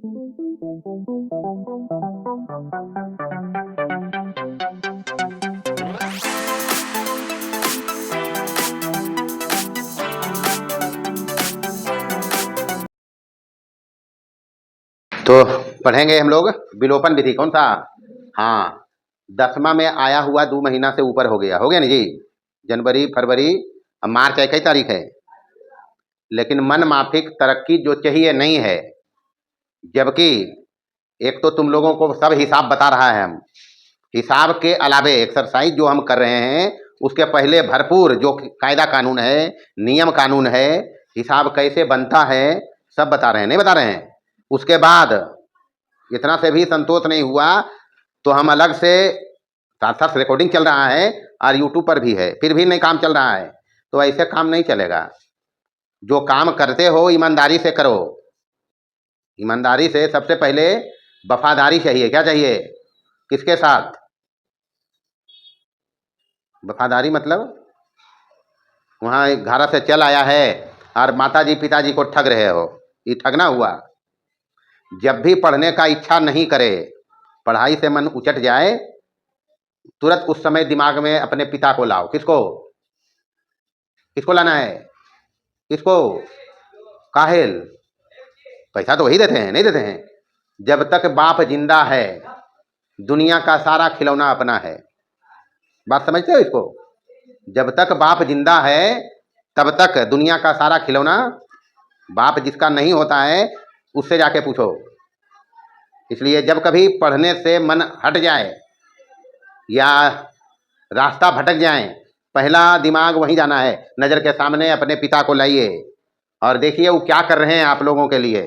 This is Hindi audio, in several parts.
तो पढ़ेंगे हम लोग विलोपन विधि। कौन सा? हाँ, 10वां में आया हुआ 2 महीना से ऊपर हो गया ना जी। जनवरी, फरवरी, अब मार्च है, कई तारीख है? लेकिन मन माफिक तरक्की जो चाहिए नहीं है। जबकि एक तो तुम लोगों को सब हिसाब बता रहा है, हम हिसाब के अलावे एक्सरसाइज जो हम कर रहे हैं उसके पहले भरपूर जो कायदा कानून है, नियम कानून है, हिसाब कैसे बनता है, सब बता रहे हैं, नहीं बता रहे हैं? उसके बाद इतना से भी संतोष नहीं हुआ तो हम अलग से साथ साथ रिकॉर्डिंग चल रहा है और यूट्यूब पर भी है, फिर भी नहीं काम चल रहा है। तो ऐसे काम नहीं चलेगा। जो काम करते हो ईमानदारी से करो। ईमानदारी से सबसे पहले वफादारी चाहिए। क्या चाहिए? किसके साथ? वफादारी मतलब वहाँ एक घर से चल आया है और माताजी पिताजी को ठग रहे हो, ये ठगना हुआ। जब भी पढ़ने का इच्छा नहीं करे, पढ़ाई से मन उचट जाए, तुरंत उस समय दिमाग में अपने पिता को लाओ। किसको? किसको लाना है? किसको? काहेल? पैसा तो वही देते हैं, नहीं देते हैं? जब तक बाप जिंदा है दुनिया का सारा खिलौना अपना है। बात समझते हो इसको? जब तक बाप जिंदा है तब तक दुनिया का सारा खिलौना बाप जिसका नहीं होता है उससे जाके पूछो। इसलिए जब कभी पढ़ने से मन हट जाए या रास्ता भटक जाए, पहला दिमाग वहीं जाना है। नज़र के सामने अपने पिता को लाइए और देखिए वो क्या कर रहे हैं आप लोगों के लिए।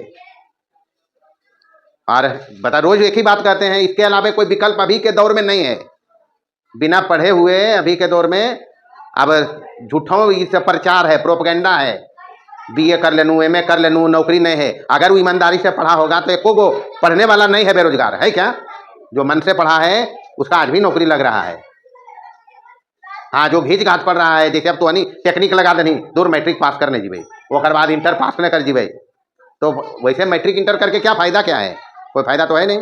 और बता, रोज एक ही बात कहते हैं, इसके अलावा कोई विकल्प अभी के दौर में नहीं है। बिना पढ़े हुए अभी के दौर में अब झूठों इससे प्रचार है, प्रोपगेंडा है। बीए कर लेनू, एमए कर लेनू, नौकरी नहीं है। अगर वो ईमानदारी से पढ़ा होगा तो एको गो पढ़ने वाला नहीं है बेरोजगार है क्या? जो मन से पढ़ा है उसका आज भी नौकरी लग रहा है। हाँ, जो घीच घाट पढ़ रहा है, जैसे अब तो टेक्निक लगा देनी, दूर मैट्रिक पास करने जीवे, ओकर बाद इंटर पास न कर जीवे, तो वैसे मैट्रिक इंटर करके क्या फायदा? क्या है? कोई फायदा तो है नहीं।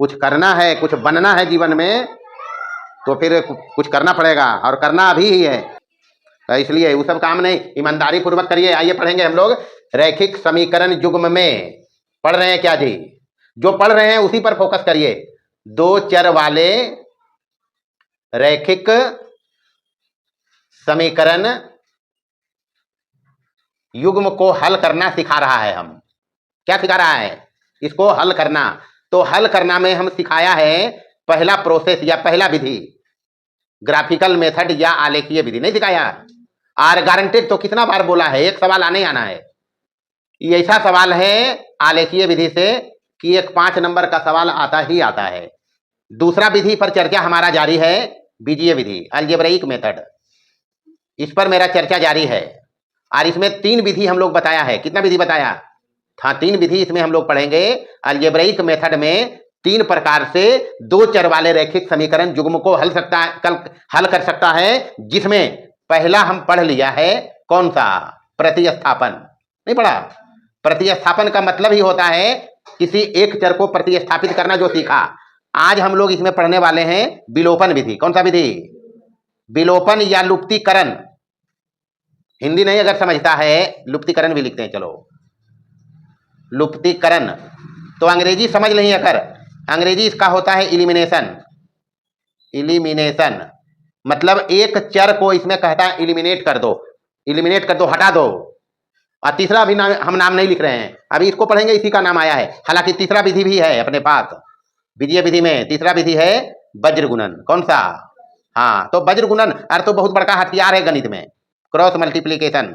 कुछ करना है, कुछ बनना है जीवन में, तो फिर कुछ करना पड़ेगा और करना अभी ही है। तो इसलिए वो सब काम नहीं, ईमानदारी पूर्वक करिए। आइए पढ़ेंगे हम लोग रैखिक समीकरण युग्म में। पढ़ रहे हैं क्या जी? जो पढ़ रहे हैं उसी पर फोकस करिए। 2 चर वाले रैखिक समीकरण युग्म को हल करना सिखा रहा है। हम क्या सिखा रहा है? इसको हल करना। तो हल करना में हम सिखाया है पहला प्रोसेस या पहला विधि, ग्राफिकल मेथड या आलेखीय विधि, नहीं सिखाया? और गारंटेड तो कितना बार बोला है, एक सवाल आने आना है। ये ऐसा सवाल है आलेखीय विधि से कि एक 5 नंबर का सवाल आता ही आता है। दूसरा विधि पर चर्चा हमारा जारी है, बीजीय विधि, अलजेब्राइक मेथड। इस पर मेरा चर्चा जारी है और इसमें 3 विधि हम लोग बताया है। कितना विधि बताया था? 3 विधि इसमें हम लोग पढ़ेंगे। अलजेब्राइक मेथड में 3 प्रकार से 2 चर वाले रैखिक समीकरण युग्म को हल कर सकता है, जिसमें पहला हम पढ़ लिया है। कौन सा? प्रतिस्थापन। नहीं पढ़ा? प्रतिस्थापन का मतलब ही होता है किसी एक चर को प्रतिस्थापित करना, जो सीखा। आज हम लोग इसमें पढ़ने वाले हैं विलोपन विधि। कौन सा विधि? विलोपन या लुप्तीकरण। हिंदी नहीं अगर समझता है, लुप्तीकरण भी लिखते हैं। चलो, लुप्तीकरण तो अंग्रेजी समझ नहीं। अगर अंग्रेजी इसका होता है इलिमिनेशन। इलिमिनेशन मतलब एक चर को इसमें कहता है इलिमिनेट कर दो, इलिमिनेट कर दो, हटा दो। और तीसरा भी हम नाम नहीं लिख रहे हैं, अभी इसको पढ़ेंगे, इसी का नाम आया है। हालांकि तीसरा विधि भी है अपने पास। बीजीय विधि में तीसरा विधि है वज्र गुणन। कौन सा? हाँ, तो वज्र गुणन अर्थ तो बहुत बड़का हथियार है गणित में। क्रॉस मल्टीप्लीकेशन,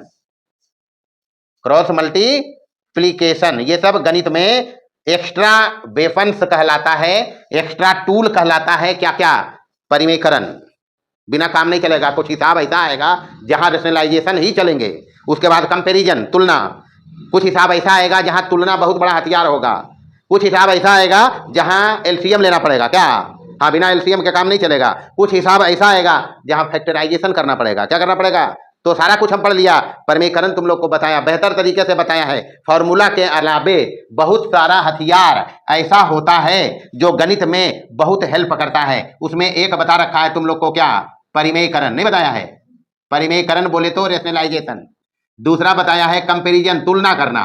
क्रॉस मल्टीप्लीकेशन, ये सब गणित में एक्स्ट्रा वेपन्स कहलाता है, एक्स्ट्रा टूल कहलाता है। क्या क्या? परिमेयकरण। बिना काम नहीं चलेगा। कुछ हिसाब ऐसा आएगा जहां रेशनलाइजेशन ही चलेंगे। उसके बाद कंपैरिजन, तुलना। कुछ हिसाब ऐसा आएगा जहां तुलना बहुत बड़ा हथियार होगा। कुछ हिसाब ऐसा आएगा जहां एलसीएम लेना पड़ेगा। क्या? हाँ, बिना एलसीएम के काम नहीं चलेगा। कुछ हिसाब ऐसा आएगा जहां फैक्टराइजेशन करना पड़ेगा। क्या करना पड़ेगा? तो सारा कुछ हम पढ़ लिया, परिमेयकरण तुम लोग को बताया, बेहतर तरीके से बताया है। फॉर्मूला के अलावे बहुत सारा हथियार ऐसा होता है जो गणित में बहुत हेल्प करता है। उसमें एक बता रखा है तुम लोग को, क्या? परिमेयकरण नहीं बताया है? परिमेयकरण बोले तो रेशनलाइजेशन। दूसरा बताया है कंपैरिजन, तुलना करना,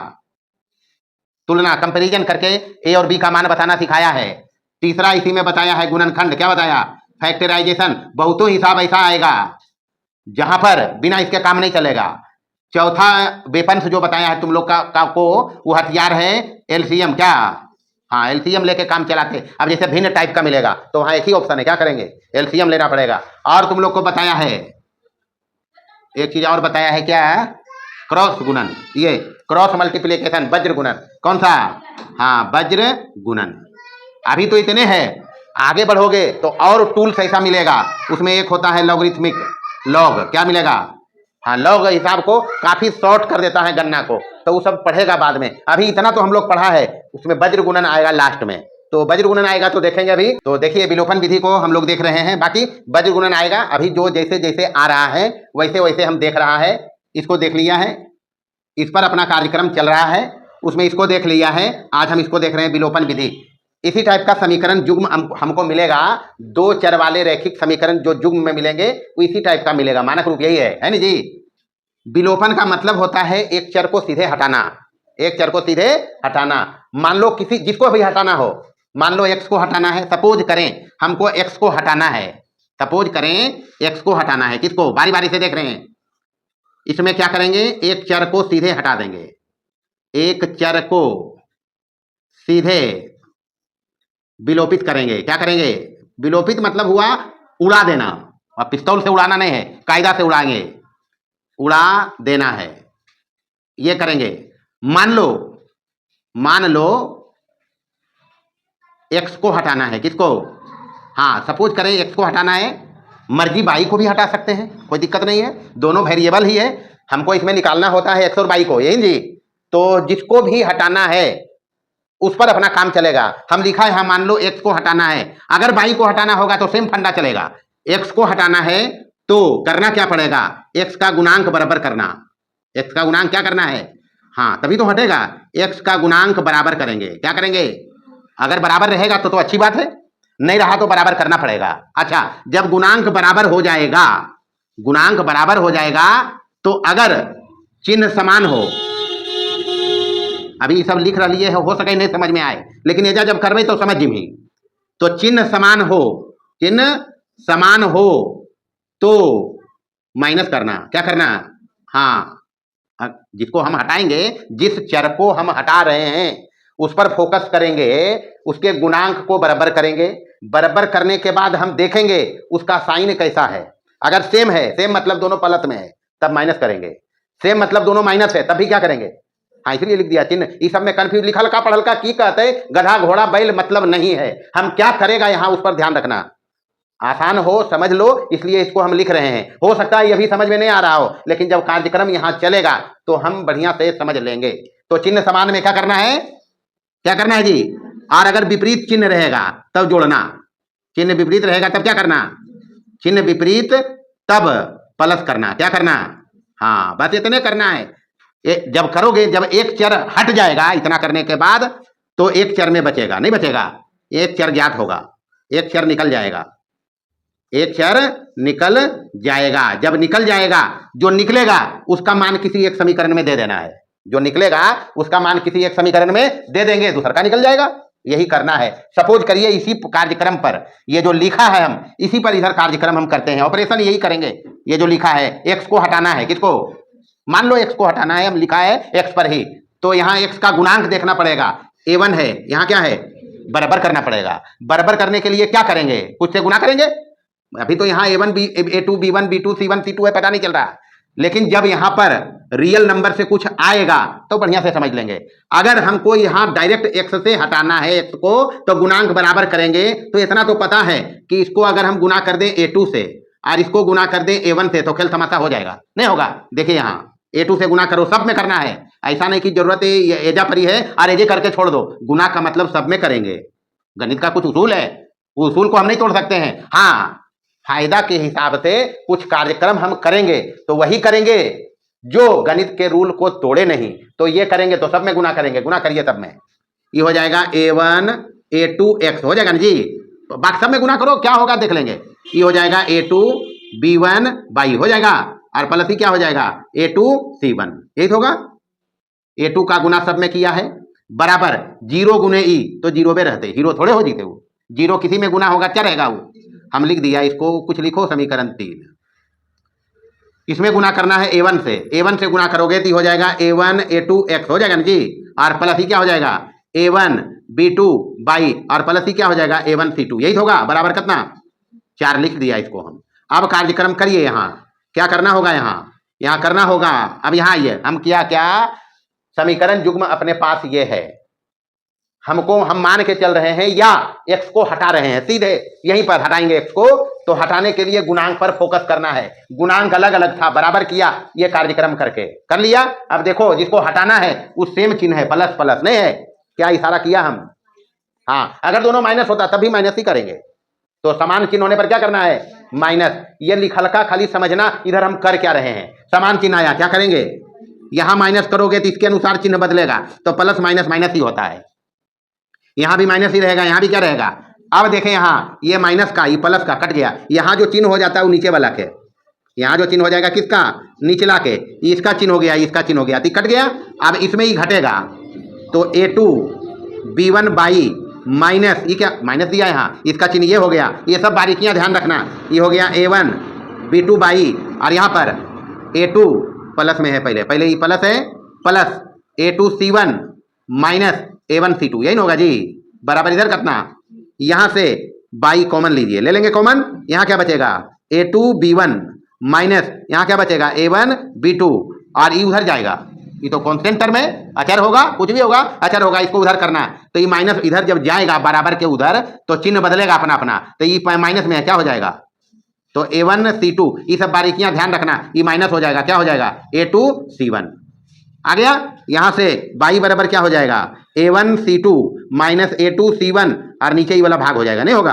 तुलना कंपैरिजन करके ए और बी का मान बताना सिखाया है। तीसरा इसी में बताया है गुणनखंड, क्या बताया? फैक्टराइजेशन, बहुतों हिसाब ऐसा आएगा जहां पर बिना इसके काम नहीं चलेगा। चौथा वेपन्स जो बताया है तुम लोग का को वो हथियार है एलसीएम, क्या? हाँ, एलसीएम लेके काम चलाते। अब जैसे भिन्न टाइप का मिलेगा तो वहां एक ही ऑप्शन है, क्या करेंगे? एलसीएम लेना पड़ेगा। और तुम लोग को बताया है एक चीज और बताया है, क्या? क्रॉस गुणन, ये क्रॉस मल्टीप्लिकेशन, वज्र गुणन। कौन सा? हाँ, वज्र गुणन। अभी तो इतने हैं, आगे बढ़ोगे तो और टूल्स ऐसा मिलेगा। उसमें एक होता है लॉगरिथमिक, लॉग, क्या मिलेगा? हाँ, लॉग हिसाब को काफी शॉर्ट कर देता है गणना को, तो वो सब पढ़ेगा बाद में। अभी इतना तो हम लोग पढ़ा है, उसमें वज्र गुणन आएगा लास्ट में। तो वज्र गुणन आएगा तो देखेंगे। अभी तो देखिए विलोपन विधि को हम लोग देख रहे हैं, बाकी वज्र गुणन आएगा। अभी जो जैसे जैसे आ रहा है वैसे वैसे हम देख रहा है। इसको देख लिया है, इस पर अपना कार्यक्रम चल रहा है, उसमें इसको देख लिया है। आज हम इसको देख रहे हैं विलोपन विधि। इसी टाइप का समीकरण युग्म हमको मिलेगा, दो चर वाले रैखिक समीकरण जो युग्म में मिलेंगे वो इसी टाइप का मिलेगा। मानक रूप यही है ना जी? विलोपन का मतलब होता है एक चर को सीधे हटाना, एक चर को सीधे हटाना। मान लो किसी जिसको भी हटाना हो, मान लो एक्स को हटाना है, सपोज करें हमको एक्स को हटाना है, सपोज करें एक्स को हटाना है। किसको? बारी बारी से देख रहे हैं। इसमें क्या करेंगे? एक चर को सीधे हटा देंगे, एक चर को सीधे विलोपित करेंगे। क्या करेंगे? विलोपित मतलब हुआ उड़ा देना। अब पिस्तौल से उड़ाना नहीं है, कायदा से उड़ाएंगे, उड़ा देना है, ये करेंगे। मान लो एक्स को हटाना है। किसको? हाँ, सपोज करें एक्स को हटाना है, मर्जी बाई को भी हटा सकते हैं, कोई दिक्कत नहीं है, दोनों वेरिएबल ही है। हमको इसमें निकालना होता है एक्स और बाई को, यही जी। तो जिसको भी हटाना है उस पर अपना काम चलेगा। हम लिखा है, मान लो एक्स को हटाना है, अगर बाई को हटाना होगा तो सेम फंडा चलेगा। एक्स को हटाना है तो करना क्या पड़ेगा? एक्स का गुणांक बराबर करना। एक्स का गुणांक क्या करना है? हाँ, तभी तो हटेगा। एक्स का गुणांक बराबर करेंगे। क्या करेंगे? अगर बराबर रहेगा तो अच्छी बात है, नहीं रहा तो बराबर करना पड़ेगा। अच्छा, जब गुणांक बराबर हो जाएगा, गुणांक बराबर हो जाएगा तो अगर चिन्ह समान हो, अभी सब लिख रही है, हो सके नहीं समझ में आए, लेकिन एजा जब करवे तो समझ ही। तो चिन्ह समान हो, चिन्ह समान हो तो माइनस करना। क्या करना? हाँ, जिसको हम हटाएंगे, जिस चर को हम हटा रहे हैं उस पर फोकस करेंगे, उसके गुणांक को बराबर करेंगे। बराबर करने के बाद हम देखेंगे उसका साइन कैसा है। अगर सेम है, सेम मतलब दोनों प्लस में है, तब माइनस करेंगे। सेम मतलब दोनों माइनस है, तब भी क्या करेंगे? हाँ, इसलिए लिख दिया चिन्ह। इस सब में कंफ्यूज लिखल का पढ़ल का की कहते हैं, गधा घोड़ा बैल मतलब नहीं है। हम क्या करेगा यहाँ उस पर ध्यान रखना। आसान हो, समझ लो, इसलिए इसको हम लिख रहे हैं। हो सकता है ये भी समझ में नहीं आ रहा हो, लेकिन जब कार्यक्रम यहाँ चलेगा तो हम बढ़िया से समझ लेंगे। तो चिन्ह समान में क्या करना है? क्या करना है जी? और अगर विपरीत चिन्ह रहेगा तब जोड़ना, चिन्ह विपरीत रहेगा तब क्या करना? चिन्ह विपरीत तब प्लस करना। क्या करना? हाँ, बस इतने करना है। जब करोगे, जब एक चर हट जाएगा इतना करने के बाद, तो एक चर में बचेगा, नहीं बचेगा, एक चर ज्ञात होगा, एक चर निकल जाएगा, एक चर निकल जाएगा। जब निकल जाएगा, जो निकलेगा उसका मान किसी एक समीकरण में दे देना है, जो निकलेगा उसका मान किसी एक समीकरण में दे देंगे, दूसरा का निकल जाएगा। यही करना है। सपोज करिए इसी कार्यक्रम पर, ये जो लिखा है हम इसी पर इधर कार्यक्रम हम करते हैं, ऑपरेशन यही करेंगे। ये जो लिखा है एक्स को हटाना है, किसको? मान लो एक्स को हटाना है, हम लिखा है एक्स पर ही, तो यहाँ एक्स का गुणांक देखना पड़ेगा। A1 है, यहाँ क्या है? बराबर करना पड़ेगा। बराबर करने के लिए क्या करेंगे? कुछ से गुना करेंगे। अभी तो यहाँ A1 A2 B1 B2 C1 C2 है, पता नहीं चल रहा, लेकिन जब यहाँ पर रियल नंबर से कुछ आएगा तो बढ़िया से समझ लेंगे। अगर हमको यहाँ डायरेक्ट एक्स से हटाना है एक्स को, तो गुणांक बराबर करेंगे। तो इतना तो पता है कि इसको अगर हम गुना कर दें A2 से और इसको गुना कर दें A1 से, तो खेल तमाशा हो जाएगा, नहीं होगा। देखिए यहाँ A2 से गुना करो, सब में करना है, ऐसा नहीं कि जरूरत है एजा परी है और एजे करके छोड़ दो। गुना का मतलब सब में करेंगे। गणित का कुछ उसूल है, उसूल को हम नहीं तोड़ सकते हैं। हाँ, फायदा के हिसाब से कुछ कार्यक्रम हम करेंगे तो वही करेंगे जो गणित के रूल को तोड़े नहीं। तो ये करेंगे तो सब में गुना करेंगे, गुना करिए सब में, ये हो जाएगा a1 a2 x हो जाएगा ना जी। बाकी सब में गुना करो, क्या होगा देख लेंगे। ये हो जाएगा a2 b1 y हो जाएगा, और प्लस ही क्या हो जाएगा a2 c1, यही होगा। a2 का गुना सब में किया है बराबर 0 गुने ई, तो 0 पे रहते, हीरो थोड़े हो जीते वो, 0 किसी में गुना होगा क्या रहेगा वो, हम लिख दिया इसको, कुछ लिखो समीकरण 3। इसमें गुना करना है a1 से, a1 से गुना करोगे तो हो जाएगा a1 a2 x हो जाएगा ना जी, और प्लस ही क्या हो जाएगा a1 b2 y, और प्लस ही क्या हो जाएगा a1 c2, यही होगा बराबर कितना 4 लिख दिया इसको हम। अब कार्यक्रम करिए, यहाँ क्या करना होगा, यहाँ करना होगा। अब यहाँ आइए, हम किया क्या, समीकरण युग्म अपने पास ये है, हमको हम मान के चल रहे हैं या x को हटा रहे हैं, सीधे यहीं पर हटाएंगे x को, तो हटाने के लिए गुणांक पर फोकस करना है। गुणांक अलग अलग था, बराबर किया, ये कार्यक्रम करके कर लिया। अब देखो जिसको हटाना है उस सेम चिन्ह है, प्लस प्लस नहीं है, क्या इशारा किया हम, हाँ अगर दोनों माइनस होता तब भी माइनस ही करेंगे, तो समान चिन्ह होने पर क्या करना है माइनस। ये लिखल का खाली समझना इधर हम कर क्या रहे हैं, समान चिन्ह आया क्या करेंगे, यहां माइनस करोगे तो इसके अनुसार चिन्ह बदलेगा, तो प्लस माइनस माइनस ही होता है, यहां भी माइनस ही रहेगा, यहां भी क्या रहेगा। अब देखें यहाँ ये माइनस का, ये प्लस का कट गया, यहां जो चिन्ह हो जाता है वो नीचे वाला के, यहां जो चिन्ह हो जाएगा किसका, निचला के, इसका चिन्ह हो गया, इसका चिन्ह हो गया, तो कट गया। अब इसमें ही घटेगा, तो a2 b1 y माइनस, ये क्या माइनस दिया यहाँ, इसका चिन्ह ये हो गया, ये सब बारीकियां ध्यान रखना, ये हो गया a1 b2 y, और यहाँ पर a2 प्लस में है, पहले ये प्लस है, plus a2 c1 minus a1 c2, यही होगा जी बराबर। इधर कितना, यहां से बाई कॉमन लीजिए, ले लेंगे कॉमन, यहां क्या बचेगा a2 b1 माइनस, यहां क्या बचेगा a1 b2, और ये उधर जाएगा, ये तो कांस्टेंट टर्म है, अचर होगा, कुछ भी होगा अचर होगा, इसको उधर करना है, तो ये माइनस इधर जब जाएगा बराबर के उधर तो चिन्ह बदलेगा अपना अपना, तो ये माइनस में है, क्या हो जाएगा, तो a1 c2, ये सब बारीकियां ध्यान रखना, ये माइनस हो जाएगा, क्या हो जाएगा a2 c1 आ गया। यहां से बाई बराबर क्या हो जाएगा a1 c2 minus a2 c1, और नीचे ही वाला भाग हो जाएगा, नहीं होगा,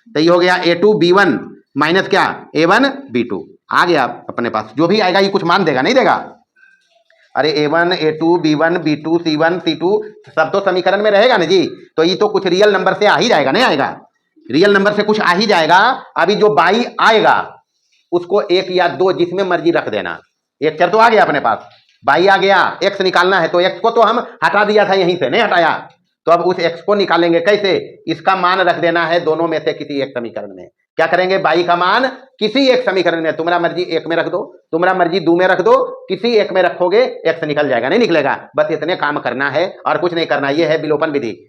तो ये हो गया a2 b1 माइनस क्या a1 b2, आ गया अपने पास। जो भी आएगा ये कुछ मान देगा नहीं देगा, अरे a1 a2 b1 b2 c1 c2 सब तो समीकरण में रहेगा ना जी, तो ये तो कुछ रियल नंबर से आ ही जाएगा, नहीं आएगा, रियल नंबर से कुछ आ ही जाएगा। अभी जो बाई आएगा उसको 1 या 2 जिसमें मर्जी रख देना, एक चर तो आ गया अपने पास, बाई आ गया, x निकालना है, तो x को तो हम हटा दिया था, यहीं से नहीं हटाया, तो अब उस x को निकालेंगे कैसे, इसका मान रख देना है दोनों में से किसी एक समीकरण में। क्या करेंगे, बाई का मान किसी एक समीकरण में, तुम्हारा मर्जी 1 में रख दो, तुम्हारा मर्जी 2 में रख दो, किसी एक में रखोगे x निकल जाएगा, नहीं निकलेगा, बस इतने काम करना है और कुछ नहीं करना, यह है विलोपन विधि।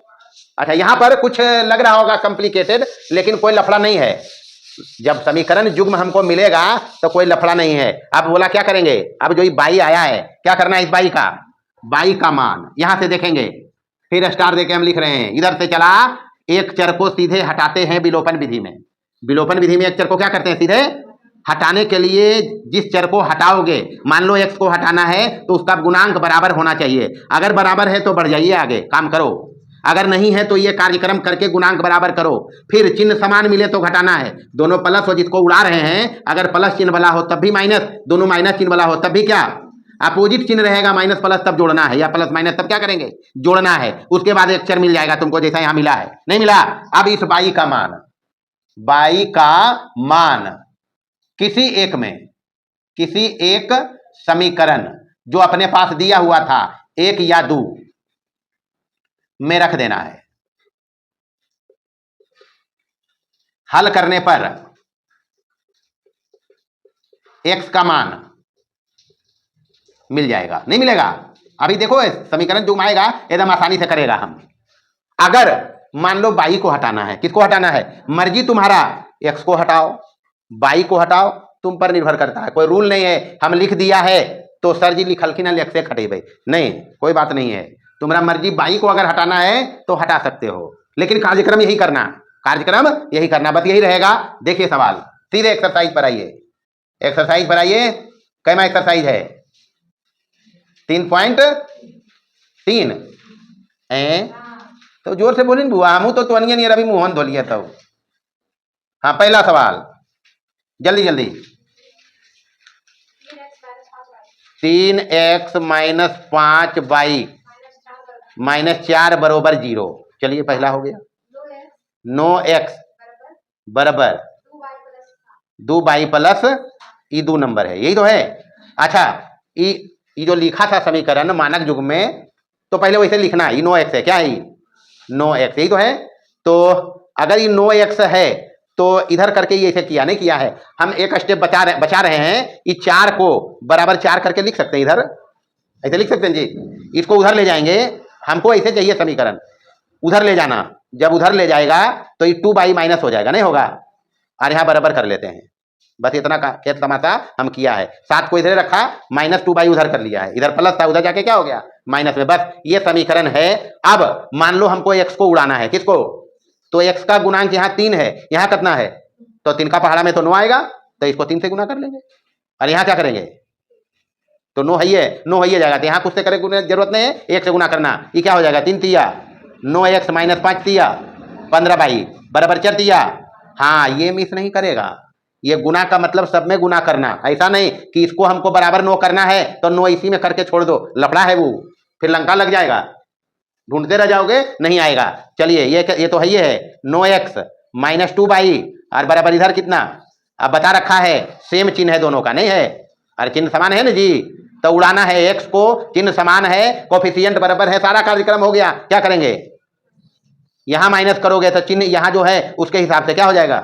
अच्छा यहां पर कुछ लग रहा होगा कॉम्प्लिकेटेड, लेकिन कोई लफड़ा नहीं है, जब समीकरण युग्म हमको मिलेगा तो कोई लफड़ा नहीं है। अब बोला क्या करेंगे, अब जो ये बाई आया है क्या करना है, इस बाई का मान यहां से देखेंगे, फिर स्टार देके हम लिख रहे हैं, इधर से चला, एक चर को सीधे हटाते हैं विलोपन विधि में। विलोपन विधि में एक चर को क्या करते हैं, सीधे हटाने के लिए जिस चर को हटाओगे, मान लो x को हटाना है तो उसका गुणांक बराबर होना चाहिए, अगर बराबर है तो बढ़ जाइए आगे काम करो, अगर नहीं है तो ये कार्यक्रम करके गुणांक बराबर करो, फिर चिन्ह समान मिले तो घटाना है, दोनों प्लस हो जिसको उड़ा रहे हैं, अगर प्लस चिन्ह वाला हो तब भी माइनस, दोनों माइनस चिन्ह वाला हो तब भी क्या अपोजिट चिन्ह रहेगा, माइनस प्लस तब जोड़ना है, या प्लस माइनस तब क्या करेंगे जोड़ना है, उसके बाद एक चर मिल जाएगा तुमको जैसा यहां मिला है, नहीं मिला। अब इस बाई का मान किसी एक समीकरण जो अपने पास दिया हुआ था 1 या 2 में रख देना है, हल करने पर x का मान मिल जाएगा, नहीं मिलेगा। अभी देखो समीकरण जो आएगा एकदम आसानी से करेगा हम। अगर मान लो बाई को हटाना है, किसको हटाना है, मर्जी तुम्हारा, x को हटाओ बाई को हटाओ, तुम पर निर्भर करता है, कोई रूल नहीं है, हम लिख दिया है तो सर जी लिखल की ना लिख से हटे भाई, नहीं कोई बात नहीं है, तुम्हारा मर्जी बाई को अगर हटाना है तो हटा सकते हो, लेकिन कार्यक्रम यही करना, बस यही रहेगा। देखिए सवाल, सीधे एक्सरसाइज पर आइए, कैमा एक्सरसाइज है 3.3, तो जोर से बोलिन बुआ, हमू तो तुअनिया नहीं रवि मुहन धोलिए, तो हाँ पहला सवाल, जल्दी जल्दी। 3x माइनस 5y माइनस 4 बरोबर 0। चलिए पहला हो गया। 9x बराबर 2y प्लस ई 2 नंबर है, यही तो है। अच्छा, ये जो लिखा था समीकरण मानक युग में, तो पहले वैसे लिखना है। ये 9x है, क्या है ये? 9x, यही तो है। तो अगर ये 9x है तो इधर करके ये ऐसे किया नहीं किया है, हम एक स्टेप बचा रहे हैं। ये 4 को बराबर 4 करके लिख सकते हैं, इधर ऐसे लिख सकते हैं जी। इसको उधर ले जाएंगे, हमको ऐसे चाहिए समीकरण, उधर ले जाना। जब उधर ले जाएगा तो ये 2y माइनस हो जाएगा, नहीं होगा? और यहाँ बराबर कर लेते हैं। बस इतना खेत तमाशा हम किया है। 7 को इधर रखा, माइनस 2y उधर कर लिया है, इधर प्लस था, उधर जाके क्या हो गया? माइनस में। बस ये समीकरण है। अब मान लो हमको x को उड़ाना है, किसको? तो x का गुणांक यहाँ 3 है, यहाँ कितना है? तो 3 का पहाड़ा में तो 9 आएगा, तो इसको 3 से गुना कर लेंगे। और यहाँ क्या करेंगे? तो 9 है जाएगा, तो यहाँ कुछ से करे जरूरत नहीं है, 1 से गुना करना। ये क्या हो जाएगा? 3 तिया 9x माइनस 5 तिया 15y बराबर 4 तिया। हाँ, ये मिस नहीं करेगा। ये गुना का मतलब सब में गुना करना, ऐसा नहीं कि इसको हमको बराबर 9 करना है तो 9 इसी में करके छोड़ दो, लफड़ा है वो, फिर लंका लग जाएगा, ढूंढते रह जाओगे, नहीं आएगा। चलिए ये तो है, ये है 9x माइनस 2y और बराबर इधर कितना? अब बता रखा है, सेम चिन्ह है दोनों का, नहीं है? अरे चिन्ह समान है ना जी, तो उड़ाना है x को, चिन्ह समान है, कोफिशिएंट बराबर है, सारा कार्यक्रम हो गया। क्या करेंगे? यहां माइनस करोगे तो चिन्ह यहां जो है उसके हिसाब से क्या हो जाएगा,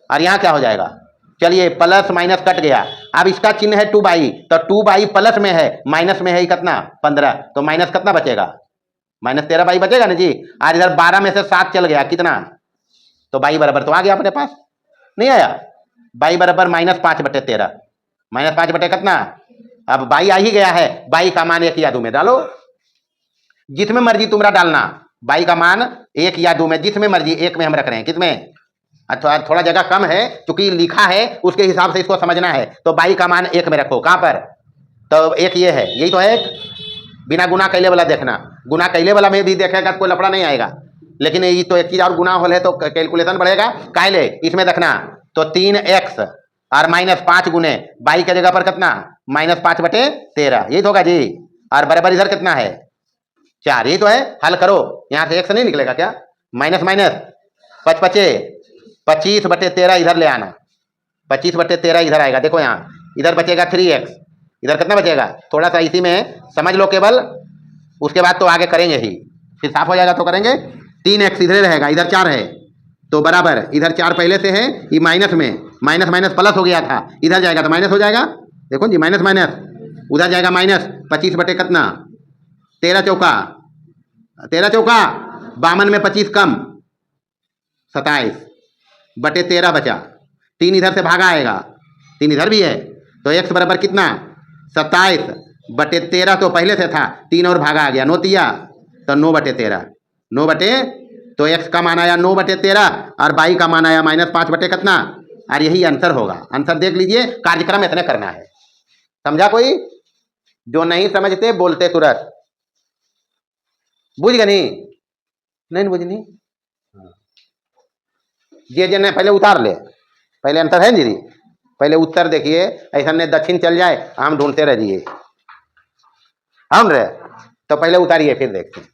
और यहां क्या हो जाएगा? चलिए प्लस माइनस कट गया। अब इसका चिन्ह है 2y, तो 2y प्लस में है, माइनस में है कितना? 15, तो माइनस कितना बचेगा? माइनस 13y बचेगा ना जी। और इधर 12 में से 7 चल गया, कितना? तो y बराबर तो आ गया अपने पास, नहीं आया? y बराबर माइनस 5/13, माइनस 5 बटे कितना? अब y आ ही गया है, y का मान 1 या 2 में डालो, जिसमें मर्जी तुम्हारा डालना। y का मान 1 या 2 में, जिसमें मर्जी, 1 में हम रख रहे हैं, किसमें? अच्छा, थोड़ा जगह कम है, क्योंकि लिखा है उसके हिसाब से इसको समझना है, तो y का मान 1 में रखो। कहां पर? तो 1 ये है, यही तो है। बिना गुना कैले वाला देखना, गुना कैले वाला में भी देखेगा तो कोई लफड़ा नहीं आएगा, लेकिन ये तो एक चीज और गुना होल है तो कैलकुलेशन बढ़ेगा। कायले इसमें देखना, तो 3x और माइनस 5 गुने y के जगह पर कितना? माइनस 5/13, यही तो होगा जी। और बराबर इधर कितना है? 4, यही तो है। हल करो, यहां से x नहीं निकलेगा क्या? माइनस माइनस 25/13 इधर ले आना, 25/13 इधर आएगा। देखो यहाँ इधर बचेगा 3x, इधर कितना बचेगा? थोड़ा सा इसी में समझ लो केवल, उसके बाद तो आगे करेंगे ही, फिर साफ हो जाएगा तो करेंगे। 3x इधर रहेगा, इधर 4 है, तो बराबर इधर 4 पहले से है, ये माइनस में, माइनस माइनस प्लस हो गया था, इधर जाएगा तो माइनस हो जाएगा। देखो जी, माइनस माइनस उधर जाएगा माइनस, 25 बटे कितना? 13 चौका 52 में 25 कम 27/13 बचा। 3 इधर से भागा आएगा, 3 इधर भी है, तो x बराबर कितना? 27/13 तो पहले से था, 3 और भागा आ गया, 9 तिया तो 9/13, 9 बटे, तो x का मान आया 9/13 और y का मान आया माइनस 5 बटे कितना? और यही आंसर होगा। आंसर देख लीजिए, कार्यक्रम इतने करना है। समझा कोई? जो नहीं समझते बोलते तुरंत, बुझ गए? नहीं बुझनी? जे ने पहले उतार ले, पहले आंसर है जी, पहले उत्तर देखिए, ऐसा नहीं दक्षिण चल जाए, हम ढूंढते रहिए, हम रे, तो पहले उतारिए फिर देखते हैं।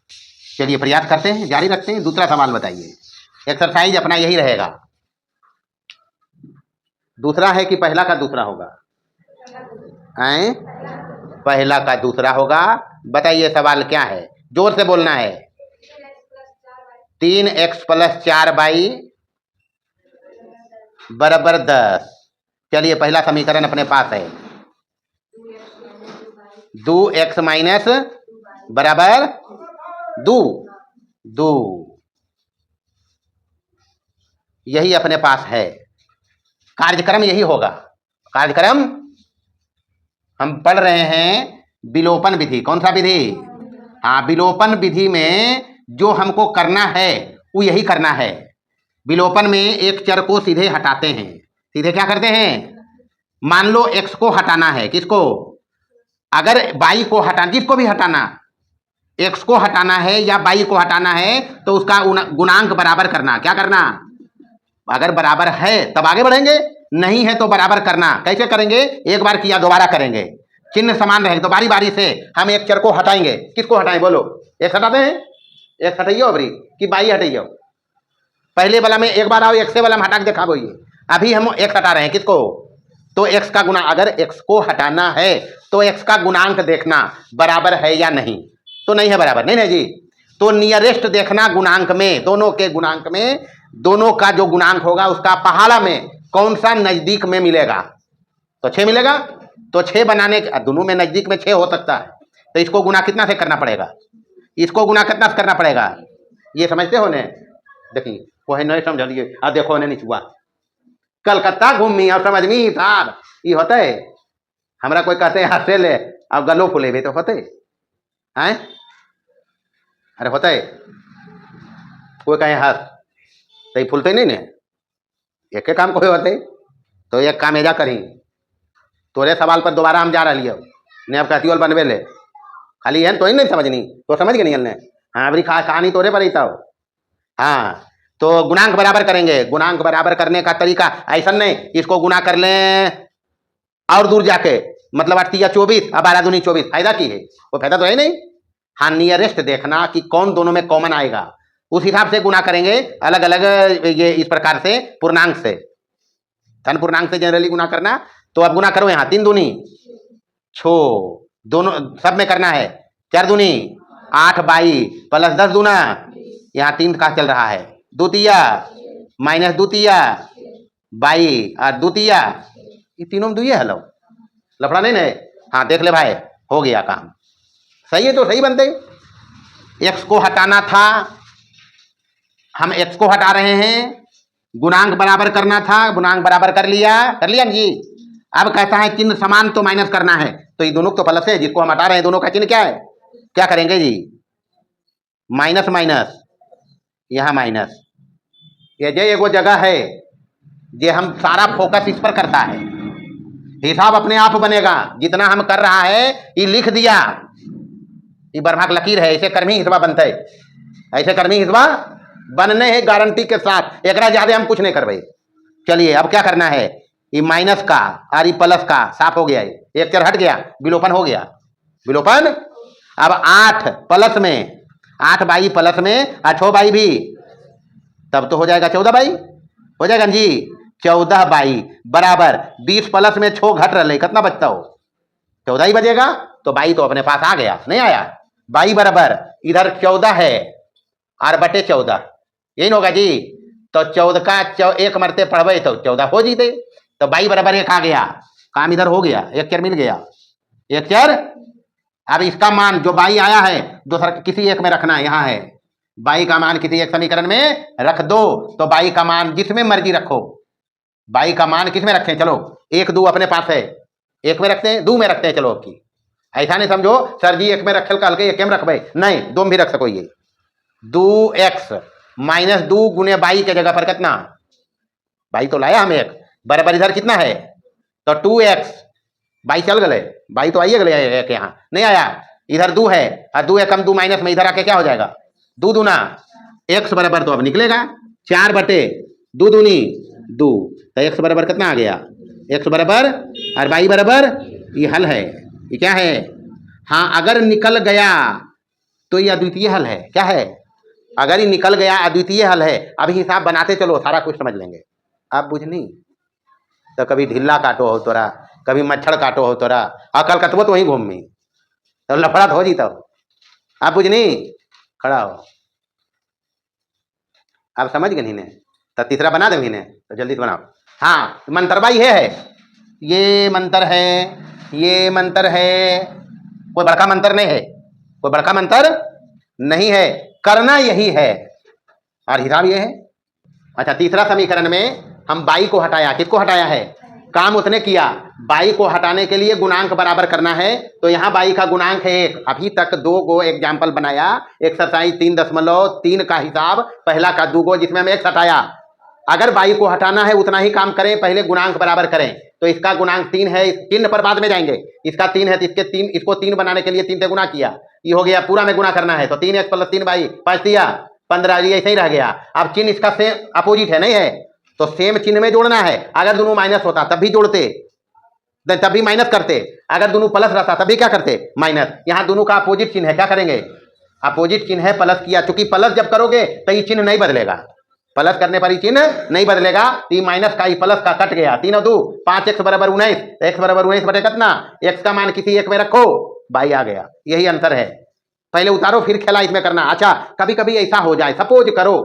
चलिए प्रयास करते हैं, जारी रखते हैं। दूसरा सवाल बताइए। एक्सरसाइज अपना यही रहेगा। दूसरा है कि पहला का दूसरा होगा? पहला का दूसरा होगा। बताइए सवाल क्या है, जोर से बोलना है। 3x + 4y बराबर 10। चलिए पहला समीकरण अपने पास है, 2x माइनस बराबर 2, यही अपने पास है। कार्यक्रम यही होगा। कार्यक्रम हम पढ़ रहे हैं विलोपन विधि। कौन सा विधि? हाँ, विलोपन विधि में जो हमको करना है वो यही करना है। विलोपन में एक चर को सीधे हटाते हैं। सीधे क्या करते हैं? मान लो x को हटाना है, किसको? अगर y को हटाना, जिसको भी हटाना, x को हटाना है या y को हटाना है, तो उसका गुणांक बराबर करना। क्या करना? अगर बराबर है तब आगे बढ़ेंगे, नहीं है तो बराबर करना। कैसे करेंगे? एक बार किया दोबारा करेंगे, चिन्ह समान रहे तो बारी बारी से हम एक चर को हटाएंगे। किसको हटाएं बोलो? एक हटाते हैं, एक हटाइयो अबरी कि बाई हटाइयो। पहले वाला में एक बार आओ, एक से वाला में हटा के देखा बोइए। अभी हम एक हटा रहे हैं, किसको? तो एक्स का गुना, अगर एक्स को हटाना है तो एक्स का गुणांक देखना बराबर है या नहीं। तो नहीं है बराबर, नहीं है जी। तो नियरेस्ट देखना गुणांक में, दोनों के गुणांक में, दोनों का जो गुणांक होगा उसका पहाड़ा में कौन सा नजदीक में मिलेगा। तो 6 मिलेगा। तो 6 बनाने के, दोनों में नजदीक में 6 हो सकता है, तो इसको गुना कितना से करना पड़ेगा? इसको गुना कितना से करना पड़ेगा? ये समझते हो ने? देखिए वो है नहीं समझ लिए। अब देखो ने निचुआ कलकत्ता घूमी और समझ में साहब ये होते है। हमरा कोई कहते हैं हंसे ले अब गलो फुले तो होते हैं, अरे होता है। कोई कहे हंस तो ये फूलते नहीं ने, एक काम कोई होते। तो एक काम एजा करी, तोरे सवाल पर दोबारा हम जा रही है ने, अब कहती बनवे ले खाली है तो ही नहीं समझनी, तो समझ गए नहीं ने। हाँ अभी कहानी तोरे पर ही था। हाँ तो गुणांक बराबर करेंगे। गुणांक बराबर करने का तरीका ऐसा नहीं, इसको गुना कर लें और दूर जाके, मतलब 8 या 24 और 12 दूनी 24, फायदा की है? वो फायदा तो है नहीं। हाँ नियरेस्ट देखना कि कौन दोनों में कॉमन आएगा, उस हिसाब से गुना करेंगे अलग अलग। ये इस प्रकार से पूर्णांक से, धन पूर्णांक से जनरली गुना करना। तो अब गुना करो, यहाँ 3 दूनी 6, दोनों सब में करना है। 4 दूनी 8 22 प्लस 10 दूना, यहाँ 3 का चल रहा है, द्वितीया माइनस द्वितीया 22 और द्वितीया, ये तीनों में दुइये हलो, लफड़ा नहीं है। हाँ देख ले भाई, हो गया काम। सही है तो सही बनते। एक्स को हटाना था, हम एक्स को हटा रहे हैं, गुणांक बराबर करना था, गुणांक बराबर कर लिया जी। अब कहता है चिन्ह समान तो माइनस करना है, तो ये दोनों तो प्लस है, जिसको हम हटा रहे हैं दोनों का चिन्ह क्या है? क्या करेंगे जी? माइनस माइनस, यहां माइनस। ये जो एगो जगह है जे हम सारा फोकस इस पर करता है, हिसाब अपने आप बनेगा। जितना हम कर रहा है ये लिख दिया, ये बरभाग लकीर है, ऐसे कर्मी हिस्सा बनते, ऐसे कर्मी हिस्सा बनने है गारंटी के साथ। एक ज्यादा हम कुछ नहीं करवाए। चलिए अब क्या करना है? ये माइनस का और ये प्लस का साफ हो गया, एक चर हट गया, विलोपन हो गया, विलोपन। अब 8 प्लस में 8 22 प्लस में 8 22 भी, तब तो हो जाएगा 14 22, हो जाएगा जी। 14 22 बराबर 20 प्लस में 6 घट रहे, कितना बचता हो? 14 ही बचेगा। तो 22 तो अपने पास आ गया, नहीं आया? 22 बराबर इधर 14 है और बटे 14, यही होगा जी। तो 14 का 1 मरते पढ़वे तो 14 हो जीते, तो 22 बराबर 1 आ गया, काम इधर हो गया, एक चर मिल गया, एक चर। अब इसका मान जो 22 आया है दूसरा किसी एक में रखना है, यहाँ है 22 का मान किसी एक समीकरण में रख दो। तो 22 का मान जिसमें मर्जी रखो, 22 का मान किस में रखें? चलो 1 2 अपने पास है, 1 में रखते हैं, 2 में रखते हैं। चलो आपकी ऐसा नहीं समझो सर जी 1 में रखे कल के 1 में रख भाई, नहीं 2 में भी रख सको। ये 2x माइनस 2 गुने 22 के जगह पर कितना? 22 तो लाया हम, 1 बराबर इधर कितना है? तो 2x, 22 चल गए, 22 तो आइए गए, एक यहाँ नहीं आया, इधर 2 है और 2 कम 2 माइनस में इधर आके क्या हो जाएगा? 2 दूना x बराबर तो अब निकलेगा 4 बटे 2 दूनी 2, तो x बराबर कितना आ गया? x बराबर और 22 बराबर, ये हल है, ये क्या है? हाँ अगर निकल गया तो ये अद्वितीय हल है। क्या है? अगर ये निकल गया अद्वितीय हल है। अभी हिसाब बनाते चलो, सारा कुछ समझ लेंगे। आप बुझनी तो कभी ढिल्ला काटो हो तोरा, कभी मच्छर काटो हो तोरा, अकल कतबो तो वहीं घूमी, तो लफड़ा हो जी। तब आप बुझनी, खड़ा हो। आप समझ गए ने? तो तीसरा बना दे ने, तो जल्दी से बनाओ। हाँ मंत्रबा ये है, ये मंत्र है, ये मंत्र है, कोई बड़का मंत्र नहीं है, कोई बड़का मंत्र नहीं है, करना यही है और हिसाब ये है। अच्छा तीसरा समीकरण में हम 22 को हटाया, किसको हटाया है? काम उसने किया। 22 को हटाने के लिए गुणांक बराबर करना है, तो यहाँ 22 का गुणांक है 1। अभी तक 2 गो एग्जाम्पल बनाया, एक्सरसाइज 3.3 का हिसाब, पहला का 2 गो जिसमें हम 1 हटाया। अगर 22 को हटाना है उतना ही काम करें, पहले गुणांक बराबर करें। तो इसका गुणांक 3 है, चिन्ह पर बाद में जाएंगे। इसका 3 है तो इसके 3, इसको 3 बनाने के लिए 3 से गुना किया, ये हो गया, पूरा में गुना करना है तो 3x + 3y 5 दिया 15, ये ऐसे ही रह गया। अब चिन्ह इसका से अपोजिट है, नहीं है, तो सेम चिन्ह में जोड़ना है। अगर दोनों माइनस होता तब भी जोड़ते, तब भी माइनस करते। अगर दोनों प्लस रहता तब भी क्या करते, माइनस। यहां दोनों का अपोजिट चिन्ह है, क्या करेंगे, अपोजिट चिन्ह है, प्लस किया। चूंकि प्लस जब करोगे तो ये चिन्ह नहीं बदलेगा, प्लस करने पर ये चिन्ह नहीं बदलेगा। तो माइनस का, प्लस का कट गया। 3 और 2 5, x बराबर 19, x बराबर 19 बटे कितना, x का मान किसी एक में रखो, बाई आ गया। यही अंतर है। पहले उतारो फिर खेला इसमें करना। अच्छा, कभी कभी ऐसा हो जाए, सपोज करो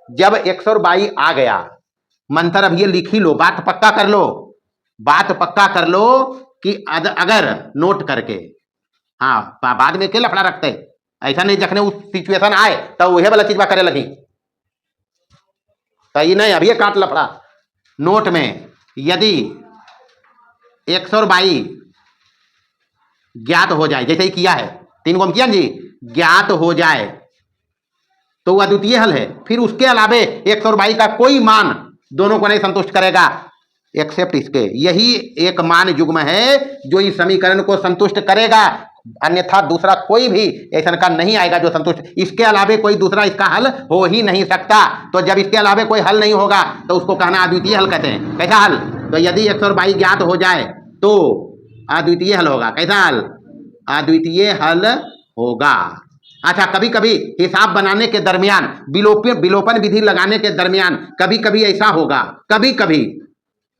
जब x और बाई आ गया, मंत्र अब ये लिख ही लो, बात पक्का कर लो, बात पक्का कर लो कि अगर नोट करके, हाँ बाद में के लफड़ा रखते, ऐसा नहीं जखने उस सिचुएशन आए तो वही वाला चीज करे लगी, तो ये नहीं अभी काट लफड़ा। नोट में यदि x और बाई ज्ञात हो जाए, जैसे ही किया है 3 को हम किया जी, ज्ञात हो जाए तो वह अद्वितीय हल है। फिर उसके अलावे x और बाई का कोई मान दोनों को नहीं संतुष्ट करेगा, एक्सेप्ट इसके। यही एक मान युग्म है जो इस समीकरण को संतुष्ट करेगा, अन्यथा दूसरा कोई भी ऐसा का नहीं आएगा जो संतुष्ट। इसके अलावे कोई दूसरा इसका हल हो ही नहीं सकता। तो जब इसके अलावे कोई हल नहीं होगा तो उसको कहना अद्वितीय हल कहते हैं। कैसा हल, तो यदि x और बाई ज्ञात हो जाए तो अद्वितीय हल होगा। कैसा हल, अद्वितीय हल होगा। अच्छा, कभी कभी हिसाब बनाने के दरमियान, विलोपन विधि लगाने के दरमियान कभी कभी ऐसा होगा, कभी कभी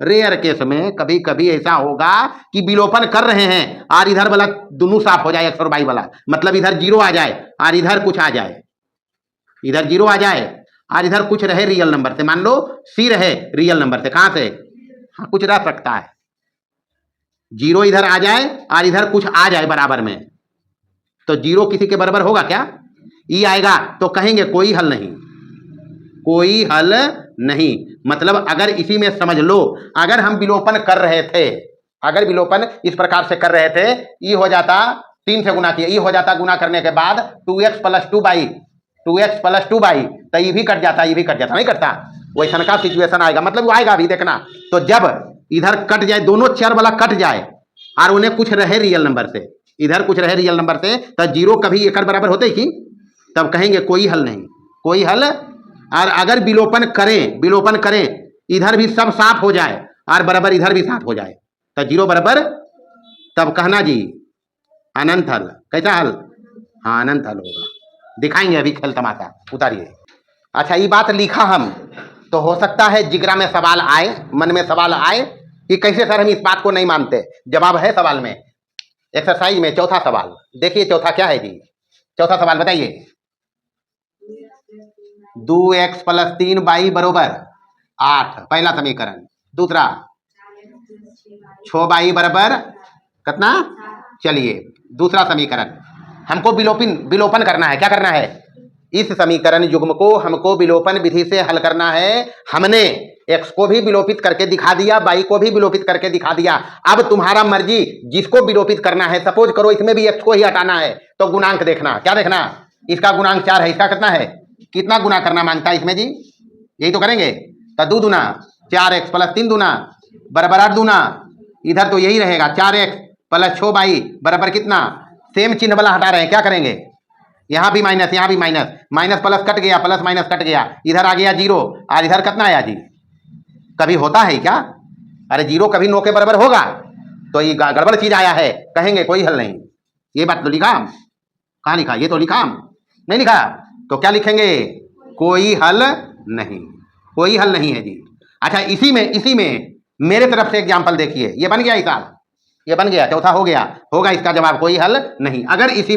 रेयर केस में कभी कभी ऐसा होगा कि विलोपन कर रहे हैं और इधर वाला दोनों साफ हो जाए, x और बाई वाला, मतलब इधर 0 आ जाए और इधर कुछ आ जाए, इधर 0 आ जाए और इधर कुछ रहे रियल नंबर से, मान लो C रहे रियल नंबर से, कहां से, हाँ कुछ रह सकता है, 0 इधर आ जाए और इधर कुछ आ जाए बराबर में, तो 0 किसी के बराबर होगा क्या, E आएगा, तो कहेंगे कोई हल नहीं, कोई हल नहीं। मतलब अगर इसी में समझ लो, अगर हम विलोपन कर रहे थे, अगर विलोपन इस प्रकार से कर रहे थे, ई हो जाता 3 से गुना किया, ई हो जाता गुना करने के बाद 2x + 2y, 2x + 2y, तो ये भी कट जाता, ये भी कट जाता, नहीं कटता, वैसा का सिचुएशन आएगा। मतलब वो आएगा अभी देखना। तो जब इधर कट जाए, दोनों चर वाला कट जाए और उन्हें कुछ रहे रियल नंबर से, इधर कुछ रहे रियल नंबर से, तो 0 कभी एक बराबर होते ही, तब कहेंगे कोई हल नहीं, कोई हल। और अगर विलोपन करें इधर भी सब साफ हो जाए और बराबर इधर भी साफ हो जाए, तो 0 बराबर, तब कहना जी अनंत हल। कैसा हल, हाँ अनंत हल होगा। दिखाएंगे अभी खेल तमाशा, उतारिए। अच्छा, ये बात लिखा हम, तो हो सकता है जिगरा में सवाल आए, मन में सवाल आए कि कैसे सर हम इस बात को नहीं मानते। जवाब है सवाल में, एक्सरसाइज में चौथा सवाल देखिए। चौथा क्या है जी, चौथा सवाल बताइए। 2x + 3y बराबर 8, पहला समीकरण। दूसरा 6y बराबर कितना, चलिए दूसरा समीकरण। हमको विलोपन करना है, क्या करना है, इस समीकरण युग्म को हमको विलोपन विधि से हल करना है। हमने x को भी विलोपित करके दिखा दिया, y को भी विलोपित करके दिखा दिया। अब तुम्हारा मर्जी जिसको विलोपित करना है। सपोज करो इसमें भी x को ही हटाना है, तो गुणांक देखना, क्या देखना, इसका गुणांक 4 है, इसका कितना है, कितना गुना करना मांगता है इसमें जी, यही तो करेंगे। तो 2 दूना 4x + 3 दूना बराबर 8 दूना, इधर तो यही रहेगा 4x + 6y बराबर कितना, सेम चिन्ह वाला हटा रहे हैं, क्या करेंगे, यहां भी माइनस, यहां भी माइनस, माइनस प्लस कट गया, प्लस माइनस कट गया, इधर आ गया 0 और इधर कितना आया जी, कभी होता है क्या, अरे 0 कभी 9 के बराबर होगा, तो ये गड़बड़ चीज आया है, कहेंगे कोई हल नहीं। ये बात तो लिखा, कहाँ लिखा, ये तो लिखा नहीं लिखा, तो क्या लिखेंगे, कोई हल नहीं, कोई हल नहीं है जी। अच्छा, इसी में मेरे तरफ से एग्जाम्पल देखिए, ये बन गया हिसाब, ये बन गया, चौथा हो गया, होगा इसका जवाब कोई हल नहीं। अगर इसी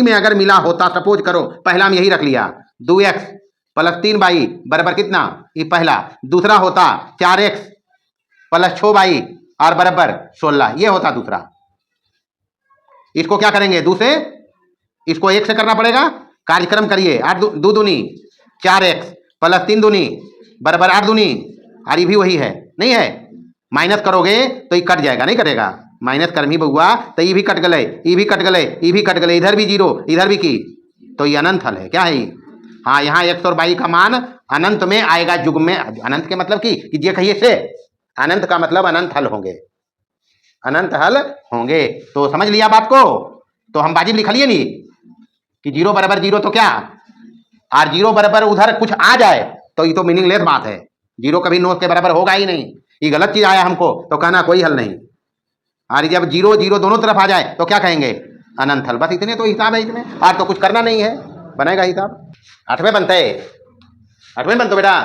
में अगर मिला होता, सपोज करो पहला में यही रख लिया, 2x + 3y बराबर कितना, ये पहला, दूसरा होता 4x + 6y और बराबर 16, ये होता दूसरा। इसको क्या करेंगे, दूसरे इसको 1 से करना पड़ेगा, कार्यक्रम करिए, 8 2 दूनी 4x + 3 दूनी बराबर 8 दूनी, और ये भी वही है, नहीं है, माइनस करोगे तो ये कट जाएगा, नहीं करेगा, माइनस कर भी बउआ, तो ये भी कट गए, ये भी कट गए, ये भी कट गए, इधर भी 0 इधर भी की, तो ये अनंत हल है। क्या है ये, हाँ यहाँ x और y का मान अनंत में आएगा, युग्म में। अनंत के मतलब कि ये कहिए से, अनंत का मतलब अनंत हल होंगे, अनंत हल होंगे। तो समझ लिया बात को, तो हम वाजिब लिख लिए नहीं कि 0 बराबर 0 तो क्या, और 0 बराबर उधर कुछ आ जाए तो ये तो मीनिंगलेस बात है, जीरो कभी नो के बराबर होगा ही नहीं। ये गलत चीज आया हमको तो कहना कोई हल नहीं। और जब जीरो जीरो दोनों तरफ आ जाए तो क्या कहेंगे, अनंत हल। बस इतने तो हिसाब है, इसमें और तो कुछ करना नहीं है, बनेगा हिसाब। 8वें बनते, 8वें बनते बेटा,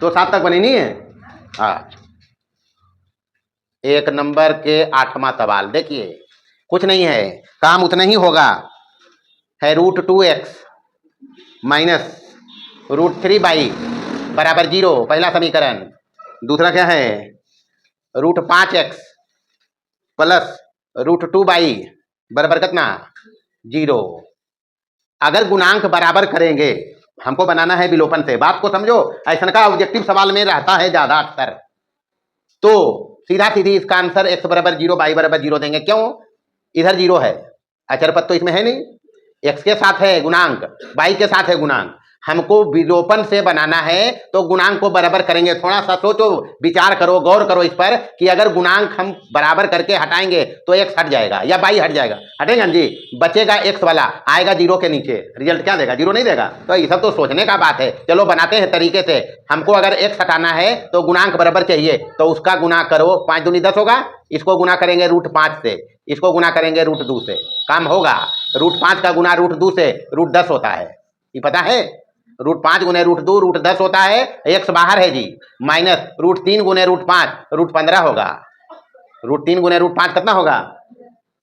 तो 7 तक बने नहीं है। हाँ, 1 नंबर के 8वां सवाल देखिए, कुछ नहीं है, काम उतना ही होगा, है √2x माइनस √3y बराबर 0, पहला समीकरण। दूसरा क्या है, √5x प्लस √2y बराबर कितना, 0। अगर गुणांक बराबर करेंगे, हमको बनाना है विलोपन से, बात को समझो, ऐसा का ऑब्जेक्टिव सवाल में रहता है ज्यादा अक्सर। तो सीधा सीधी इसका आंसर x बराबर 0 y बराबर 0 देंगे। क्यों, इधर 0 है, अचर पद तो इसमें है नहीं, x के साथ है गुणांक, y के साथ है गुणांक। हमको विलोपन से बनाना है तो गुणांक को बराबर करेंगे। थोड़ा सा सोचो, विचार करो, गौर करो इस पर कि अगर गुणांक हम बराबर करके हटाएंगे तो x हट जाएगा या y हट जाएगा, हटेगा जी, बचेगा x वाला, आएगा 0 के नीचे, रिजल्ट क्या देगा, 0 नहीं देगा। तो ये सब तो सोचने का बात है। चलो बनाते हैं तरीके से। हमको अगर x हटाना है तो गुणांक बराबर चाहिए, तो उसका गुणा करो, 5 दूनी 10 होगा, इसको गुणा करेंगे √5 से, इसको गुणा करेंगे √2 से, काम होगा। √5 का गुणा √2 से √10 होता है, ये पता है। √5 गुने √2 √10 होता है, x बाहर है जी, माइनस √3 गुने √5 √15 होगा। √3 गुने √5 कितना होगा,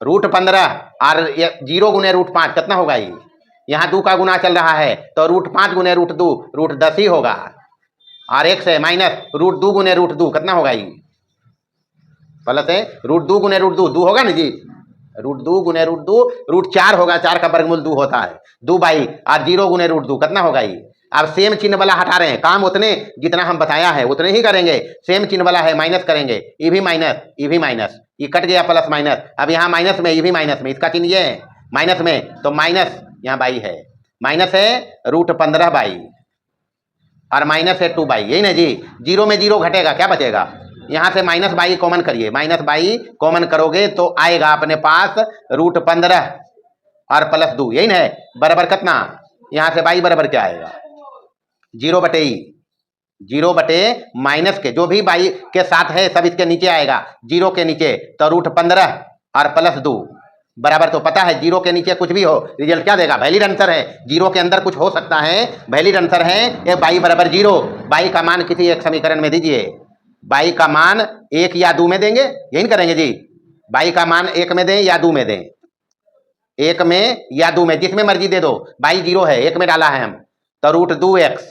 √15, और 0 गुने √5 कितना होगा, ये यहाँ 2 का गुना चल रहा है तो √5 गुने √2 √10 ही होगा, और x है माइनस √2 गुने √2 कितना होगा, ये प्लस है √2 गुने √2 2 होगा ना जी, √2 गुने √2 √4 होगा, 4 का वर्गमूल 2 होता है, 2/, और 0 गुने √2 कितना होगा ये। अब सेम चिन्ह वाला हटा रहे हैं, काम उतने जितना हम बताया है उतने ही करेंगे। सेम चिन्ह वाला है, माइनस करेंगे, ये भी माइनस, ये भी माइनस, ये कट गया प्लस माइनस, अब यहाँ माइनस में, ये भी माइनस में, इसका चिन्ह ये है माइनस में, तो माइनस यहाँ बाई है, माइनस है √15/, और माइनस है 2/, यही ना जी। 0 में 0 घटेगा, क्या बचेगा, यहां से -22 कॉमन करिए, -22 कॉमन करोगे तो आएगा अपने पास √15 और प्लस 2, यही ना, बराबर कितना, यहां से 22 बराबर क्या आएगा, 0/e, 0/ माइनस के जो भी 22 के साथ है सब इसके नीचे आएगा, 0 के नीचे, तो √15 और प्लस 2 बराबर, तो पता है 0 के नीचे कुछ भी हो रिजल्ट क्या देगा, वैलिड आंसर है। 0 के अंदर कुछ हो सकता है, वैलिड आंसर है। ये y बराबर 0, y का मान किसी एक समीकरण में दीजिए, y का मान 1 या 2 में देंगे, यही करेंगे जी, y का मान 1 में दें या 2 में दें, 1 में या 2 में, जिसमें मर्जी दे दो। y 0 है, 1 में डाला है हम, तो √2x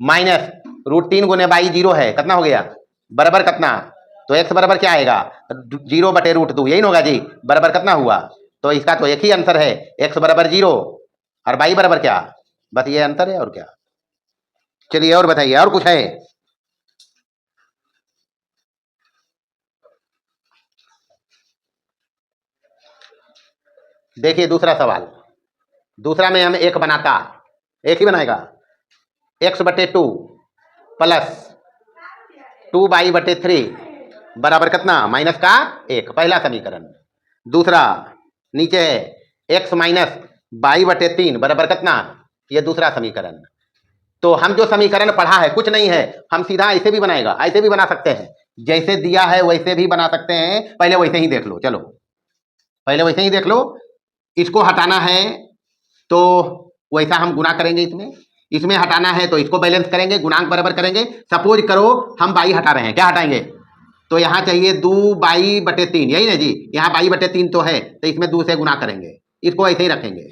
माइनस √3 गुने y 0 है, कितना हो गया, बराबर कितना, तो x बराबर क्या आएगा, 0/√2, यही होगा जी, बराबर कितना हुआ। तो इसका तो एक ही आंसर है, x बराबर 0 और y बराबर क्या, बस ये अंतर है, और क्या। चलिए और बताइए, और कुछ है। देखिए दूसरा सवाल, दूसरा में हम एक बनाता, एक ही बनाएगा, x/2 प्लस 2y/3 बराबर कितना, माइनस का 1, पहला समीकरण। दूसरा नीचे है x माइनस y/3 बराबर कितना, यह दूसरा समीकरण। तो हम जो समीकरण पढ़ा है कुछ नहीं है, हम सीधा ऐसे भी बनाएगा, ऐसे भी बना सकते हैं, जैसे दिया है वैसे भी बना सकते हैं। पहले वैसे ही देख लो, चलो पहले वैसे ही देख लो। इसको हटाना है तो वैसा हम गुना करेंगे, इसमें इसमें हटाना है तो इसको बैलेंस करेंगे, गुणांक बराबर करेंगे। सपोज करो हम y हटा रहे हैं, क्या हटाएंगे, तो यहाँ चाहिए 2y/3, यही ना जी, यहाँ y/3 तो है, तो इसमें 2 से गुना करेंगे, इसको ऐसे ही रखेंगे,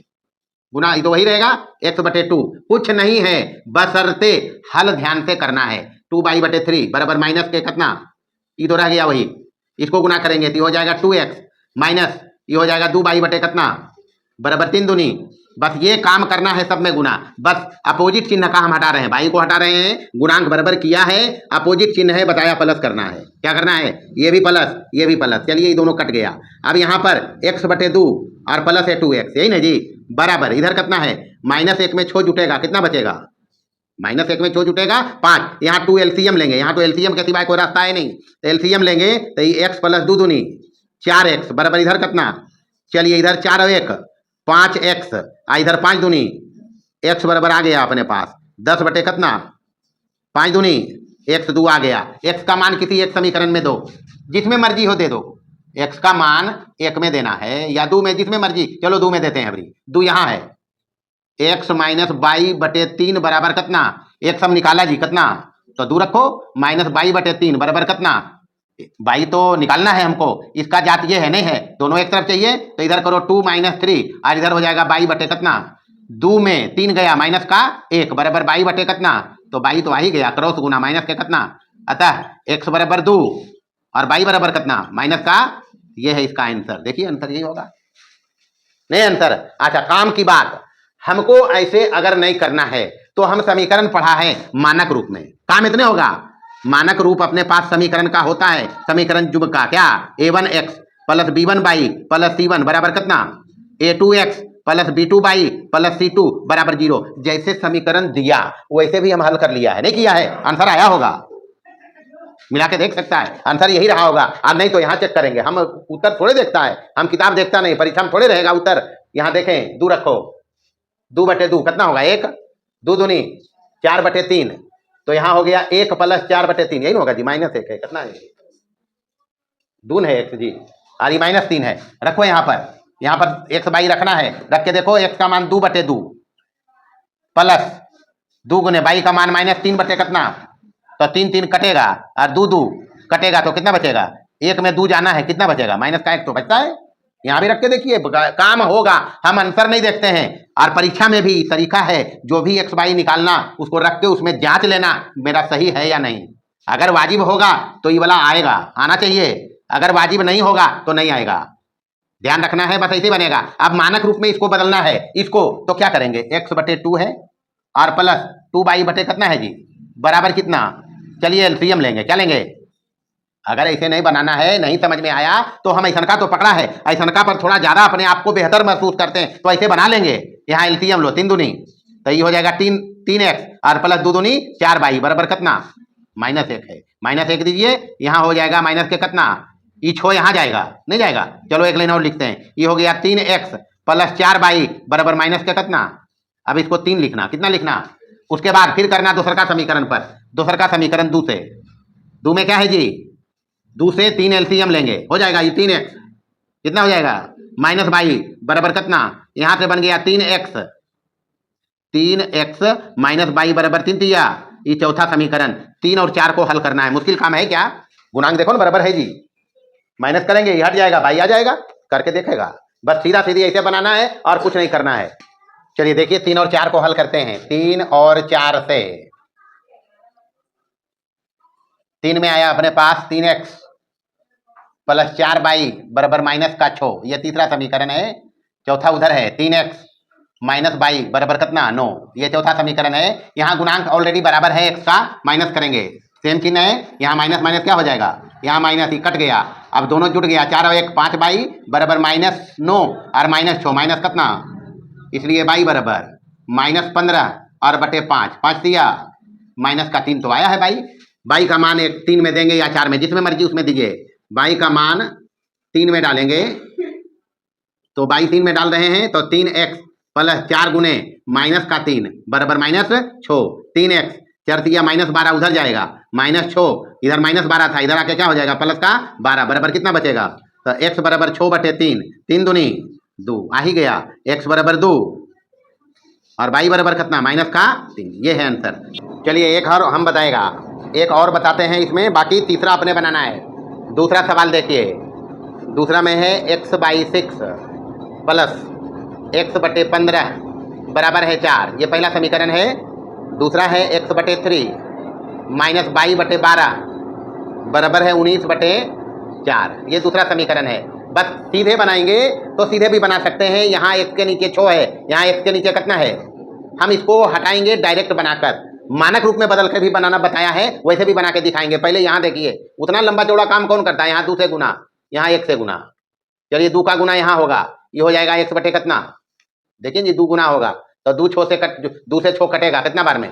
गुना तो वही रहेगा, x/2 कुछ नहीं है, बशर्ते हल ध्यान से करना है। 2y/3 बराबर माइनस के कितना, ये तो रह गया वही, इसको गुना करेंगे तो हो जाएगा 2x माइनस, ये हो जाएगा 2y/ कितना बराबर 3 दूनी। बस ये काम करना है सब में गुना, बस अपोजिट चिन्ह का हम हटा रहे हैं, भाई को हटा रहे हैं, गुणांक बराबर किया है, अपोजिट चिन्ह है बताया, प्लस करना है। क्या करना है, ये भी प्लस ये भी प्लस, चलिए ये दोनों कट गया। अब यहाँ पर x/2 और प्लस है 2x, यही ना जी, बराबर इधर कितना है, -1 में छो जुटेगा, कितना बचेगा, -1 में छो जुटेगा 5, यहाँ 2 एलसीएम लेंगे, यहाँ तो एलसीएम के सिवाय कोई रास्ता है नहीं, तो एलसीएम लेंगे तो ये x + 2 दूनी 4x बराबर इधर कितना, चलिए इधर 4 और 1 5x, इधर 5 दूनी x बराबर आ गया अपने पास 10 बटे कितना 5 दूनी x 2 आ गया। x का मान किसी एक समीकरण में दो, जिसमें मर्जी हो दे दो। x का मान 1 में देना है या 2 में, जिसमें मर्जी। चलो 2 में देते हैं। अभी 2 यहां है। x माइनस 22/3 बराबर कितना? x हम निकाला जी, कितना? तो 2 रखो। माइनस 22/3 बराबर कितना? 22 तो निकालना है हमको। इसका जात ये है नहीं है, दोनों एक तरफ चाहिए, तो इधर करो 2 - 3 और इधर हो जाएगा 22 बटे कितना? 2 में 3 गया, माइनस का 1 बराबर 22 बटे कितना? तो 22 तो आ ही गया, क्रॉस गुना माइनस के कितना? अतः x बराबर 2 और 22 बराबर कितना? माइनस का। ये है इसका आंसर। देखिए आंसर यही होगा। नहीं आंसर। अच्छा, काम की बात, हमको ऐसे अगर नहीं करना है तो हम समीकरण पढ़ा है मानक रूप में। काम इतने होगा, मानक रूप अपने पास समीकरण का होता है, समीकरण जुग का। क्या? a1x plus b1y plus c1 बराबर कितना? a2x plus b2y plus c2 बराबर 0। जैसे समीकरण दिया वैसे भी हम हल कर लिया है, नहीं किया है? आंसर आया होगा, मिला के देख सकता है, आंसर यही रहा होगा। और नहीं तो यहाँ चेक करेंगे। हम उत्तर थोड़े देखता है, हम किताब देखता नहीं, परीक्षा में थोड़े रहेगा उत्तर। यहाँ देखें, 2 रखो, 2 बटे 2 कितना होगा? 1, 2 दूनी 4/3, तो यहाँ हो गया 1 प्लस 4/3, यही होगा जी। -1 है, कितना है? 2 है x जी, और ये -3 है। रखो यहाँ पर x बाई रखना है, रख के देखो। x का मान 2/2 प्लस 2 गुने बाई का मान -3 बटे कितना? तो 3 3 कटेगा और 2 2 कटेगा, तो कितना बचेगा? 1 में 2 जाना है, कितना बचेगा? माइनस का 1 तो बचता है। यहाँ भी रख के देखिए, काम होगा। हम आंसर नहीं देखते हैं। और परीक्षा में भी तरीका है, जो भी x बाई निकालना उसको रख के उसमें जांच लेना मेरा सही है या नहीं। अगर वाजिब होगा तो ये वाला आएगा, आना चाहिए। अगर वाजिब नहीं होगा तो नहीं आएगा, ध्यान रखना है। बस ऐसे बनेगा। अब मानक रूप में इसको बदलना है, इसको तो क्या करेंगे? x/2 है और प्लस 2y बटे कितना है जी? बराबर कितना? चलिए एलसीएम लेंगे। क्या लेंगे? अगर ऐसे नहीं बनाना है, नहीं समझ में आया तो हम ऐसा का तो पकड़ा है, ऐसा का पर थोड़ा ज्यादा अपने आप को बेहतर महसूस करते हैं तो ऐसे बना लेंगे। यहाँ एलसीएम लो, 3 दूनी, तो ये हो जाएगा 3x और प्लस 2 दूनी 4y बराबर कितना? -1 है। -1 दीजिए, यहाँ हो जाएगा माइनस के कितना? ये 6 यहाँ जाएगा, नहीं जाएगा। चलो एक लाइन और लिखते हैं। ये हो गया 3x प्लस 4y बराबर माइनस के कितना? अब इसको 3 लिखना, कितना लिखना? उसके बाद फिर करना दूसरा का समीकरण पर। दूसरा का समीकरण 2 से, 2 में क्या है जी? 2 से 3 एलसीएम लेंगे, हो जाएगा ये 3x, कितना हो जाएगा? -y बराबर कितना? यहां से बन गया 3x माइनस y बराबर 3 दिया। ये चौथा समीकरण। 3 और 4 को हल करना है। मुश्किल काम है क्या? गुणांक देखो ना, बराबर है जी, माइनस करेंगे, ये हट जाएगा, y आ जाएगा, करके देखेगा। बस सीधा सीधी ऐसे बनाना है और कुछ नहीं करना है। चलिए देखिए, 3 और 4 को हल करते हैं। 3 और 4 से 3 में आया अपने पास 3x प्लस 4y बराबर माइनस का 6, ये तीसरा समीकरण है। चौथा उधर है 3x माइनस y बराबर कितना? 9, ये चौथा समीकरण है। यहाँ गुणांक ऑलरेडी बराबर है x का, माइनस करेंगे, सेम चिन्ह है। यहाँ माइनस माइनस क्या हो जाएगा? यहाँ माइनस ही कट गया, अब दोनों जुड़ गया। 4 और 1 5y बराबर -9 और -6 माइनस कितना? इसलिए y बराबर -15 और बटे 5, 5 दिया, माइनस का 3 तो आया है। y का मान 3 में देंगे या 4 में, जिसमें मर्जी उसमें दीजिए। y का मान 3 में डालेंगे, तो y 3 में डाल रहे हैं, तो 3x प्लस 4 गुने माइनस का 3 बराबर -6। 3x 4 दिया, -12 उधर जाएगा, -6 इधर -12 था, इधर आके क्या हो जाएगा? प्लस का 12 बराबर कितना बचेगा? तो x बराबर 6/3, 3 दूनी 2 आ ही गया। x बराबर 2 और y बराबर कितना? माइनस का 3। ये है आंसर। चलिए एक और हम बताएगा, एक और बताते हैं इसमें, बाकी तीसरा अपने बनाना है। दूसरा सवाल देखिए, दूसरा में है x/6 प्लस x/15 बराबर है 4, ये पहला समीकरण है। दूसरा है x/3 माइनस y/12 बराबर है 19/4, ये दूसरा समीकरण है। बस सीधे बनाएंगे तो सीधे भी बना सकते हैं। यहाँ x के नीचे 6 है, यहाँ x के नीचे कितना है? हम इसको हटाएंगे डायरेक्ट बनाकर। मानक रूप में बदल कर भी बनाना बताया है, वैसे भी बना के दिखाएंगे। पहले यहाँ देखिए, उतना लंबा चौड़ा काम कौन करता है? यहाँ 2 से गुना, यहाँ 1 से गुना। चलिए 2 का गुना यहाँ होगा, ये हो जाएगा x बटे कितना? देखिए जी 2 गुना होगा तो 2 से 6 कटेगा कितना बार में?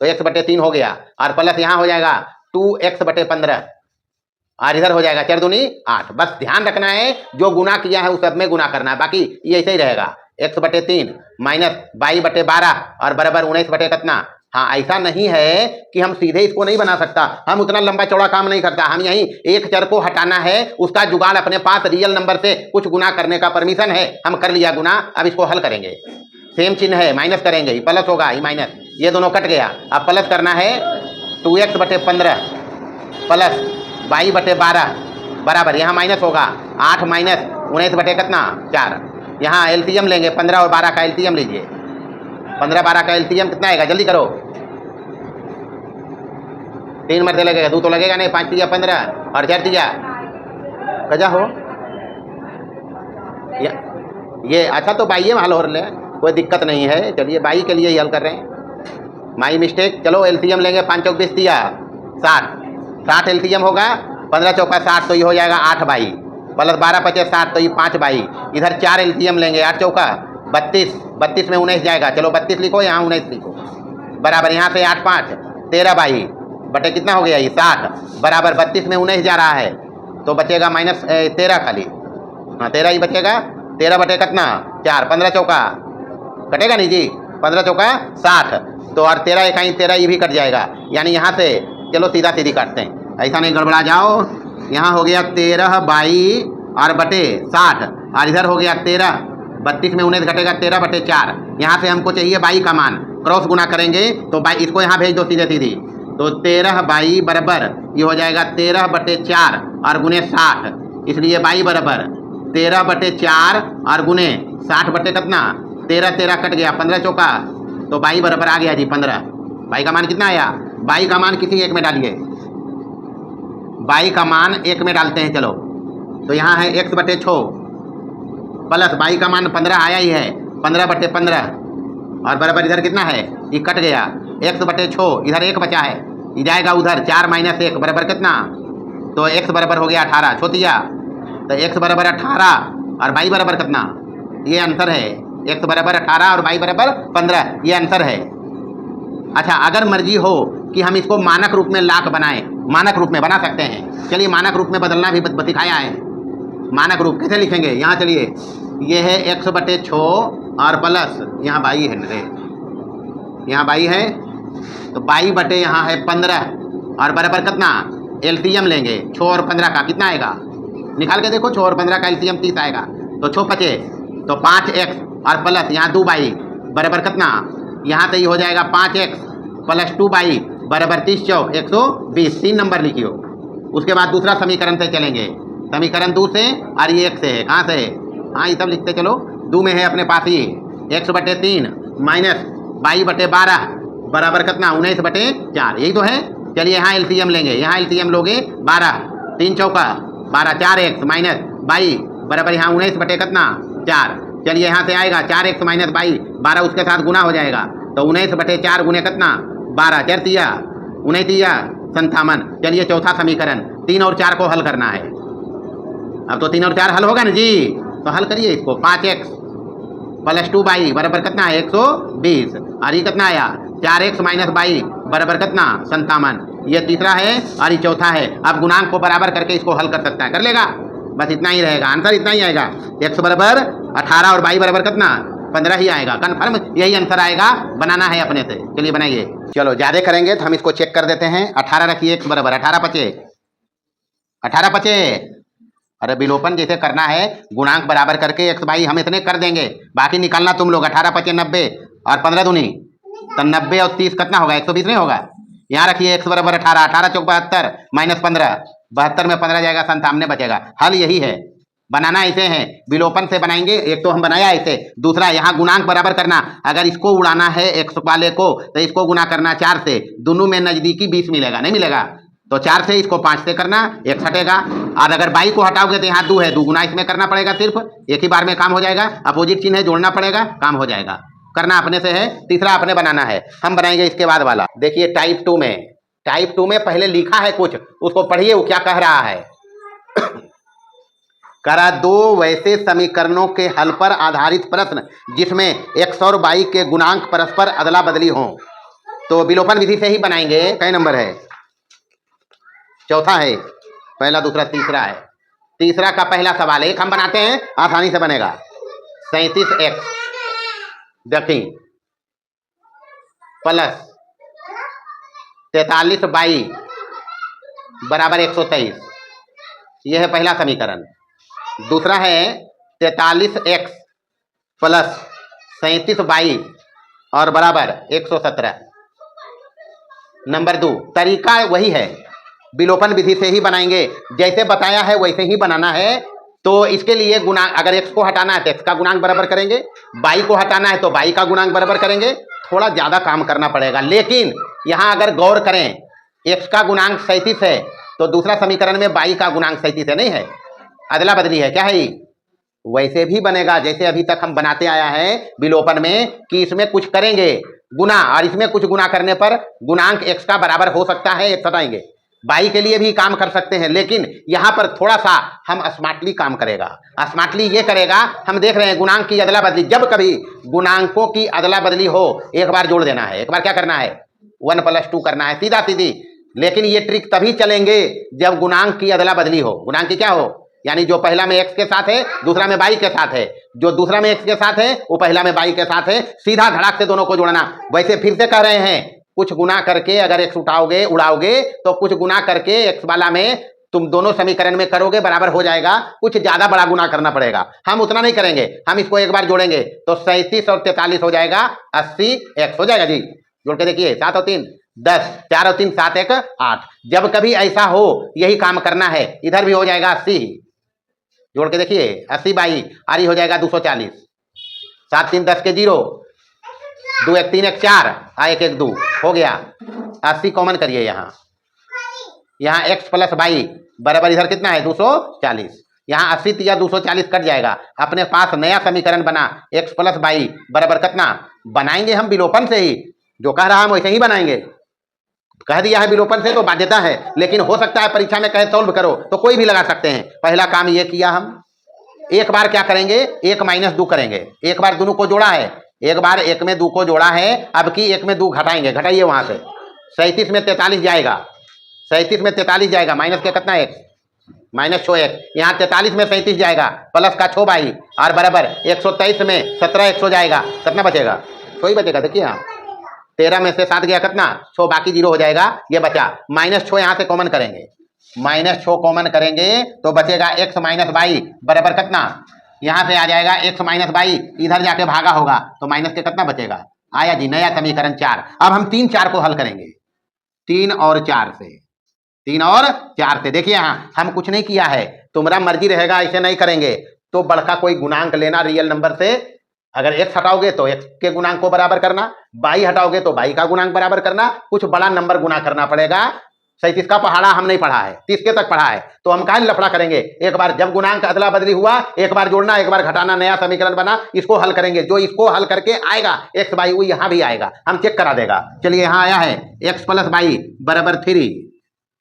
तो x/3 हो गया, और प्लस यहाँ हो जाएगा 2x/15 और इधर हो जाएगा 4 दूनी 8। बस ध्यान रखना है, जो गुना किया है उस सब में गुना करना है, बाकी ये ऐसे ही रहेगा। x/3 माइनस y/12 और बराबर 19 बटे कितना? हाँ, ऐसा नहीं है कि हम सीधे इसको नहीं बना सकता, हम उतना लंबा चौड़ा काम नहीं करता। हम यहीं एक चर को हटाना है, उसका जुगाड़ अपने पास रियल नंबर से कुछ गुना करने का परमिशन है, हम कर लिया गुना। अब इसको हल करेंगे, सेम चिन्ह है, माइनस करेंगे, ये प्लस होगा, ये माइनस, ये दोनों कट गया। अब प्लस करना है 2x बटे 15 प्लस 22 बटे 12 बराबर, यहाँ माइनस होगा 8 माइनस 19 बटे कितना 4। यहाँ एलसीएम लेंगे, 15 और 12 का एलसीएम लीजिए। 15 12 का एलसीएम कितना आएगा, जल्दी करो। 3 मरते लगेगा, 2 तो लगेगा नहीं, 5 तिया 15 और 4 तिया कजा हो ये अच्छा, तो बाई में हल हो रहे हैं, कोई दिक्कत नहीं है। चलिए बाई के लिए ही हल कर रहे हैं, माई मिस्टेक। चलो एलसीएम लेंगे, 5 चौक 20 तिया 60 एलसीएम होगा, 15 चौका 60 तो ये हो जाएगा 8 बाई प्लस 12 पचे 60 तो ये 5 बाई। इधर 4 एलसीएम लेंगे, 8 चौका 32 में 19 जाएगा, चलो 32 लिखो, यहाँ 19 लिखो बराबर, यहाँ से 8 5 13 बाई बटे कितना हो गया ये 60 बराबर 32 में 19 जा रहा है, तो बचेगा माइनस 13 खाली। हाँ 13 ही बचेगा, 13 बटे कितना 4, 15 चौका कटेगा नहीं जी, 15 चौका 60 तो और 13 इकाई 13 ये भी कट जाएगा, यानी यहाँ से चलो सीधा सीधी काटते हैं, ऐसा नहीं गड़बड़ा जाओ। यहाँ हो गया 13 बाई और बटे 60 और इधर हो गया 13, 32 में 19 घटेगा 13 बटे 4। यहाँ से हमको चाहिए बाई का मान, क्रॉस गुना करेंगे तो बाई इसको यहाँ भेज दो सीधे सीधी, तो 13 बाई बराबर ये हो जाएगा 13 बटे 4 और गुने 60, इसलिए बाई बराबर 13 बटे 4 और गुने 60 बटे कितना 13 13 कट गया, 15 चौका तो बाई बराबर आ गया जी 15। बाई का मान कितना आया, बाई का मान किसी एक में डालिए, बाई का मान एक में डालते हैं। चलो तो यहाँ है x बटे 6 प्लस बाई का मान 15 आया ही है, 15 बटे 15 और बराबर इधर कितना है ये कट गया, x बटे 6 इधर 1 बचा है, ये जाएगा उधर 4 माइनस 1 बराबर कितना, तो x बराबर हो गया 18 छोतिया, तो x बराबर 18 और बाई बराबर कितना, ये आंसर है, x बराबर 18 और बाई बराबर 15, ये आंसर है। अच्छा अगर मर्जी हो कि हम इसको मानक रूप में लाख बनाएं, मानक रूप में बना सकते हैं, चलिए मानक रूप में बदलना भी दिखाया है। मानक रूप कैसे लिखेंगे, यहाँ चलिए ये है x बटे 6 और प्लस यहाँ बाई है रे, यहाँ बाई है तो बाई बटे यहाँ है 15 और बराबर कितना एलसीएम लेंगे 6 और 15 का कितना आएगा, निकाल के देखो 6 और 15 का एलसीएम 30 आएगा, तो 6 पचे तो 5x और प्लस यहाँ 2 बाई बराबर कितना, यहाँ से ही हो जाएगा 5x प्लस 2 बाई बराबर 30 चौक 120, 3 नंबर लिखियो। उसके बाद दूसरा समीकरण से चलेंगे, समीकरण 2 से और ये 1 से है, कहाँ से है, हाँ ये सब लिखते चलो, 2 में है अपने पास ही x बटे 3 माइनस बाई बटे 12 बराबर कितना 19 बटे 4, यही तो है। चलिए यहाँ एलसीएम लेंगे, यहाँ एलसीएम लोगे 12 3 चौका 12 4x माइनस बाई बराबर यहाँ 19 बटे कितना 4, चलिए यहाँ से आएगा 4x माइनस बाई 12 उसके साथ गुना हो जाएगा, तो 19 बटे 4 गुने कितना 12 4 तिया 19 तिया 57। चलिए चौथा समीकरण 3 और 4 को हल करना है, अब तो 3 और 4 हल होगा ना जी, तो हल करिए इसको, 5x प्लस 2 बाई बराबर कितना है 120 और ये कितना आया 4x माइनस बाई बराबर कितना 57, ये तीसरा है और ये चौथा है। अब गुणांक को बराबर करके इसको हल कर सकता है, कर लेगा, बस इतना ही रहेगा, आंसर इतना ही आएगा, x बराबर 18 और बाई बराबर कितना 15 ही आएगा, कन्फर्म यही आंसर आएगा, बनाना है अपने से। चलिए बनाइए, चलो ज़्यादा करेंगे तो हम इसको चेक कर देते हैं। 18 रखिए x बराबर 18 पचे, अरे विलोपन जैसे करना है गुणांक बराबर करके x बाई हम इतने कर देंगे, बाकी निकालना तुम लोग। 18 पचे 90 और 15 दूनी तो 90 और 30 कितना होगा 120 नहीं होगा। यहाँ रखिए x बराबर 18, 18 चौक 72 माइनस 15, 72 में 15 जाएगा 57 बचेगा। हल यही है, बनाना ऐसे है, विलोपन से बनाएंगे, एक तो हम बनाया ऐसे, दूसरा यहाँ गुणांक बराबर करना, अगर इसको उड़ाना है x वाले को तो इसको गुना करना 4 से, दोनों में नजदीकी 20 मिलेगा, नहीं मिलेगा तो 4 से इसको 5 से करना, x हटेगा, और अगर बाई को हटाओगे तो यहाँ 2 है, 2 गुना इसमें करना पड़ेगा, सिर्फ एक ही बार में काम हो जाएगा, अपोजिट चिन्ह है जोड़ना पड़ेगा, काम हो जाएगा, करना अपने से है। तीसरा अपने बनाना है, हम बनाएंगे इसके बाद वाला। देखिए टाइप 2 में पहले लिखा है कुछ, उसको पढ़िए वो क्या कह रहा है। करा 2 वैसे समीकरणों के हल पर आधारित प्रश्न जिसमें x और y के गुणांक परस्पर अदला बदली हों, तो विलोपन विधि से ही बनाएंगे। कई नंबर है, चौथा है, पहला दूसरा तीसरा है। तीसरा का पहला सवाल एक हम बनाते हैं, आसानी से बनेगा। 37x देखिए प्लस 43 बाई बराबर 123। यह है पहला समीकरण। दूसरा है 43x प्लस 37 बाई और बराबर 117। नंबर 2 तरीका वही है, विलोपन विधि से ही बनाएंगे, जैसे बताया है वैसे ही बनाना है। तो इसके लिए गुणांक, अगर x को हटाना है तो x का गुणांक बराबर करेंगे, y को हटाना है तो y का गुणांक बराबर करेंगे। थोड़ा ज्यादा काम करना पड़ेगा, लेकिन यहां अगर गौर करें x का गुणांक 37 है तो दूसरा समीकरण में y का गुणांक 37 है, नहीं है, अदला बदली है, क्या है ये? वैसे भी बनेगा जैसे अभी तक हम बनाते आया है विलोपन में, कि इसमें कुछ करेंगे गुना और इसमें कुछ गुना करने पर गुणांक x का बराबर हो सकता है, एक हटाएंगे। बाई के लिए भी काम कर सकते हैं, लेकिन यहां पर थोड़ा सा हम स्मार्टली काम करेगा। स्मार्टली ये करेगा, हम देख रहे हैं गुणांक की अदला बदली, जब कभी गुणांकों की अदला बदली हो एक बार जोड़ देना है, एक बार क्या करना है 1 + 2 करना है, सीधा सीधी। लेकिन ये ट्रिक तभी चलेंगे जब गुणांक की अदला बदली हो। गुणांक की क्या हो, यानी जो पहला में x के साथ है दूसरा में y के साथ है, जो दूसरा में x के साथ है वो पहला में y के साथ है, सीधा धड़ाक से दोनों को जोड़ना। वैसे फिर से कह रहे हैं, कुछ गुना करके अगर x उड़ाओगे तो कुछ गुना करके x वाला में तुम दोनों समीकरण में करोगे बराबर हो जाएगा। कुछ ज्यादा बड़ा गुना करना पड़ेगा, हम उतना नहीं करेंगे, हम इसको एक बार जोड़ेंगे तो 37 और 43 हो जाएगा 80x हो जाएगा जी। जोड़ के देखिए, 7 और 3 10, 4 और 3 7 1 8। जब कभी ऐसा हो यही काम करना है, इधर भी हो जाएगा 80। जोड़ के देखिए 80 बाई आरी हो जाएगा 240, 7 3 10 के 0, 2 1 3 1 4, 1 1 2 हो गया। 80 कॉमन करिए, यहाँ x प्लस बाई बराबर इधर कितना है 240। यहाँ 80 या 240 कट जाएगा, अपने पास नया समीकरण बना x प्लस बाई बराबर कितना। बनाएंगे हम विलोपन से ही, जो कह रहा हम वैसे ही बनाएंगे। कह दिया है विलोपन से तो बाध्यता है, लेकिन हो सकता है परीक्षा में कहे सॉल्व करो तो कोई भी लगा सकते हैं। पहला काम ये किया हम, एक बार क्या करेंगे 1 - 2 करेंगे। एक बार दोनों को जोड़ा है, एक बार 1 में 2 को जोड़ा है, अब की 1 में 2 घटाएंगे, घटाइए वहां से। 37 में 43 जाएगा, 37 में 43 जाएगा, माइनस के कितना x -6 x। यहाँ 43 में 37 जाएगा, प्लस का 6 बाई और बराबर 123 में 17 x हो जाएगा, कितना बचेगा 6 ही बचेगा। देखिए यहाँ 13 में से 7 गया कितना 6, बाकी 0 हो जाएगा, ये बचा। -6 यहाँ से कॉमन करेंगे, -6 कॉमन करेंगे तो बचेगा x - y बराबर कितना, यहाँ से आ जाएगा x - y, इधर जाके भागा होगा तो माइनस के कितना बचेगा, आया जी नया समीकरण 4। अब हम 3 4 को हल करेंगे, 3 और 4 से, 3 और 4 से। देखिए यहाँ हम कुछ नहीं किया है, तुम्हारा मर्जी रहेगा, ऐसे नहीं करेंगे तो बड़का कोई गुणांक लेना रियल नंबर से। अगर x हटाओगे तो x के गुणांक को बराबर करना, y हटाओगे तो y का गुणांक बराबर करना, कुछ बड़ा नंबर गुना करना पड़ेगा। 37 का पहाड़ा हम नहीं पढ़ा है, 30 के तक पढ़ा है, तो हम काहे लफड़ा करेंगे। एक बार जब गुणांक अदला बदली हुआ एक बार जोड़ना, एक बार घटाना, नया समीकरण बना, इसको हल करेंगे। जो इसको हल करके आएगा x बाई वो यहाँ भी आएगा, हम चेक करा देगा। चलिए यहाँ आया है x प्लस बाई बराबर 3,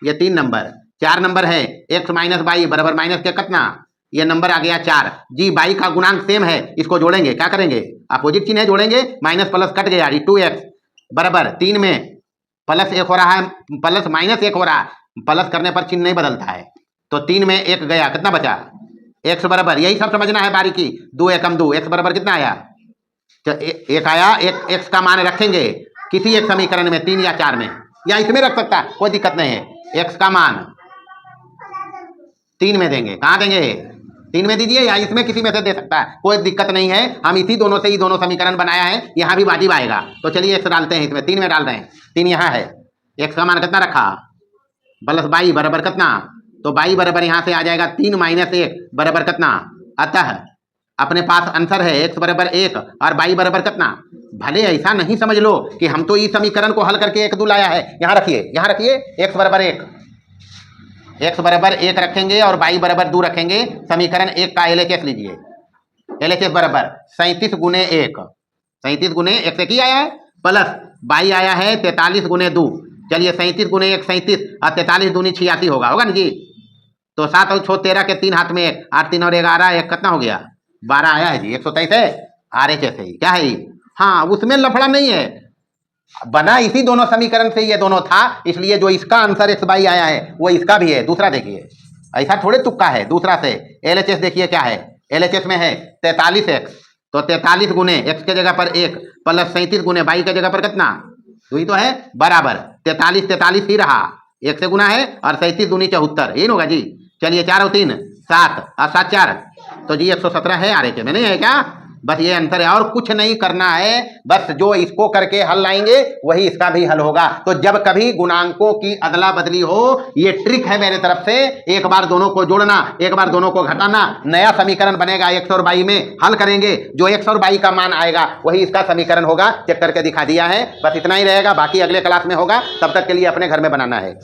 ये 3 नंबर। 4 नंबर है x माइनस बाई बराबर माइनस के कितना, ये नंबर आ गया 4 जी। बाई का गुणांक सेम है, इसको जोड़ेंगे, क्या करेंगे अपोजिट चिन्ह है, जोड़ेंगे, माइनस प्लस कट गया, 2x बराबर 3 में प्लस 1 हो रहा है, प्लस माइनस 1 हो रहा है, प्लस करने पर चिन्ह नहीं बदलता है, तो 3 में 1 गया, कितना बचा x बराबर, यही सब समझना है बारीकी। 2 एकम 2, x बराबर कितना आया, 1 आया। एक x का मान रखेंगे किसी एक समीकरण में, 3 या 4 में, या इसमें रख सकता है, कोई दिक्कत नहीं है। x का मान 3 में देंगे, कहाँ देंगे 3 में दीजिए, या इसमें किसी में से दे सकता है, कोई दिक्कत नहीं है। हम इसी दोनों से ही दोनों समीकरण बनाया है, यहाँ भी वाजिब आएगा। तो चलिए x डालते हैं, इसमें 3 में डाल रहे हैं, 3 यहाँ है, x का मान कितना रखा प्लस बाई बराबर कितना, तो बाई बराबर यहाँ से आ जाएगा 3 - 1 बराबर कितना। अतः अपने पास आंसर है x बराबर 1 और बाई बराबर कितना। भले ऐसा नहीं समझ लो कि हम तो इस समीकरण को हल करके 1 2 लाया है, यहाँ रखिए, यहाँ रखिए x बराबर 1, x बराबर 1 रखेंगे और y बराबर 2 रखेंगे। समीकरण 1 का LHS लीजिए, LHS बराबर 37 गुने 1, 37 गुने 1 से की आया है, प्लस y आया है 43 गुने 2। चलिए 37 गुने 1 37 और 43 दूनी 86 होगा, होगा ना जी। तो 7 और 6 13 के 3 हाथ में 1, 8 3 और 11 1 कितना हो गया 12 आया है जी। 123 है, RHS है, क्या है हाँ, उसमें लफड़ा नहीं है, बना इसी दोनों समीकरण से ये दोनों था, इसलिए जो इसका आंसर x बाई आया है वो इसका भी है। दूसरा देखिए, ऐसा थोड़े तुक्का है, दूसरा से LHS देखिए क्या है, LHS में है 43x, तो 43 गुने x के जगह पर 1 प्लस 37 गुने y के जगह पर कितना 2 तो है बराबर 43 43 ही रहा, 1 से गुना है और 37 दूनी 74, यही होगा जी। चलिए 4 और 3 7 और 7 4, तो जी 117 है आर एच में, नहीं है क्या? बस ये अंतर है और कुछ नहीं करना है, बस जो इसको करके हल लाएंगे वही इसका भी हल होगा। तो जब कभी गुणांकों की अदला बदली हो, ये ट्रिक है मेरे तरफ से, एक बार दोनों को जोड़ना, एक बार दोनों को घटाना, नया समीकरण बनेगा 100 और 22 में, हल करेंगे, जो 100 और 22 का मान आएगा वही इसका समीकरण होगा। चेक करके दिखा दिया है, बस इतना ही रहेगा, बाकी अगले क्लास में होगा। तब तक के लिए अपने घर में बनाना है।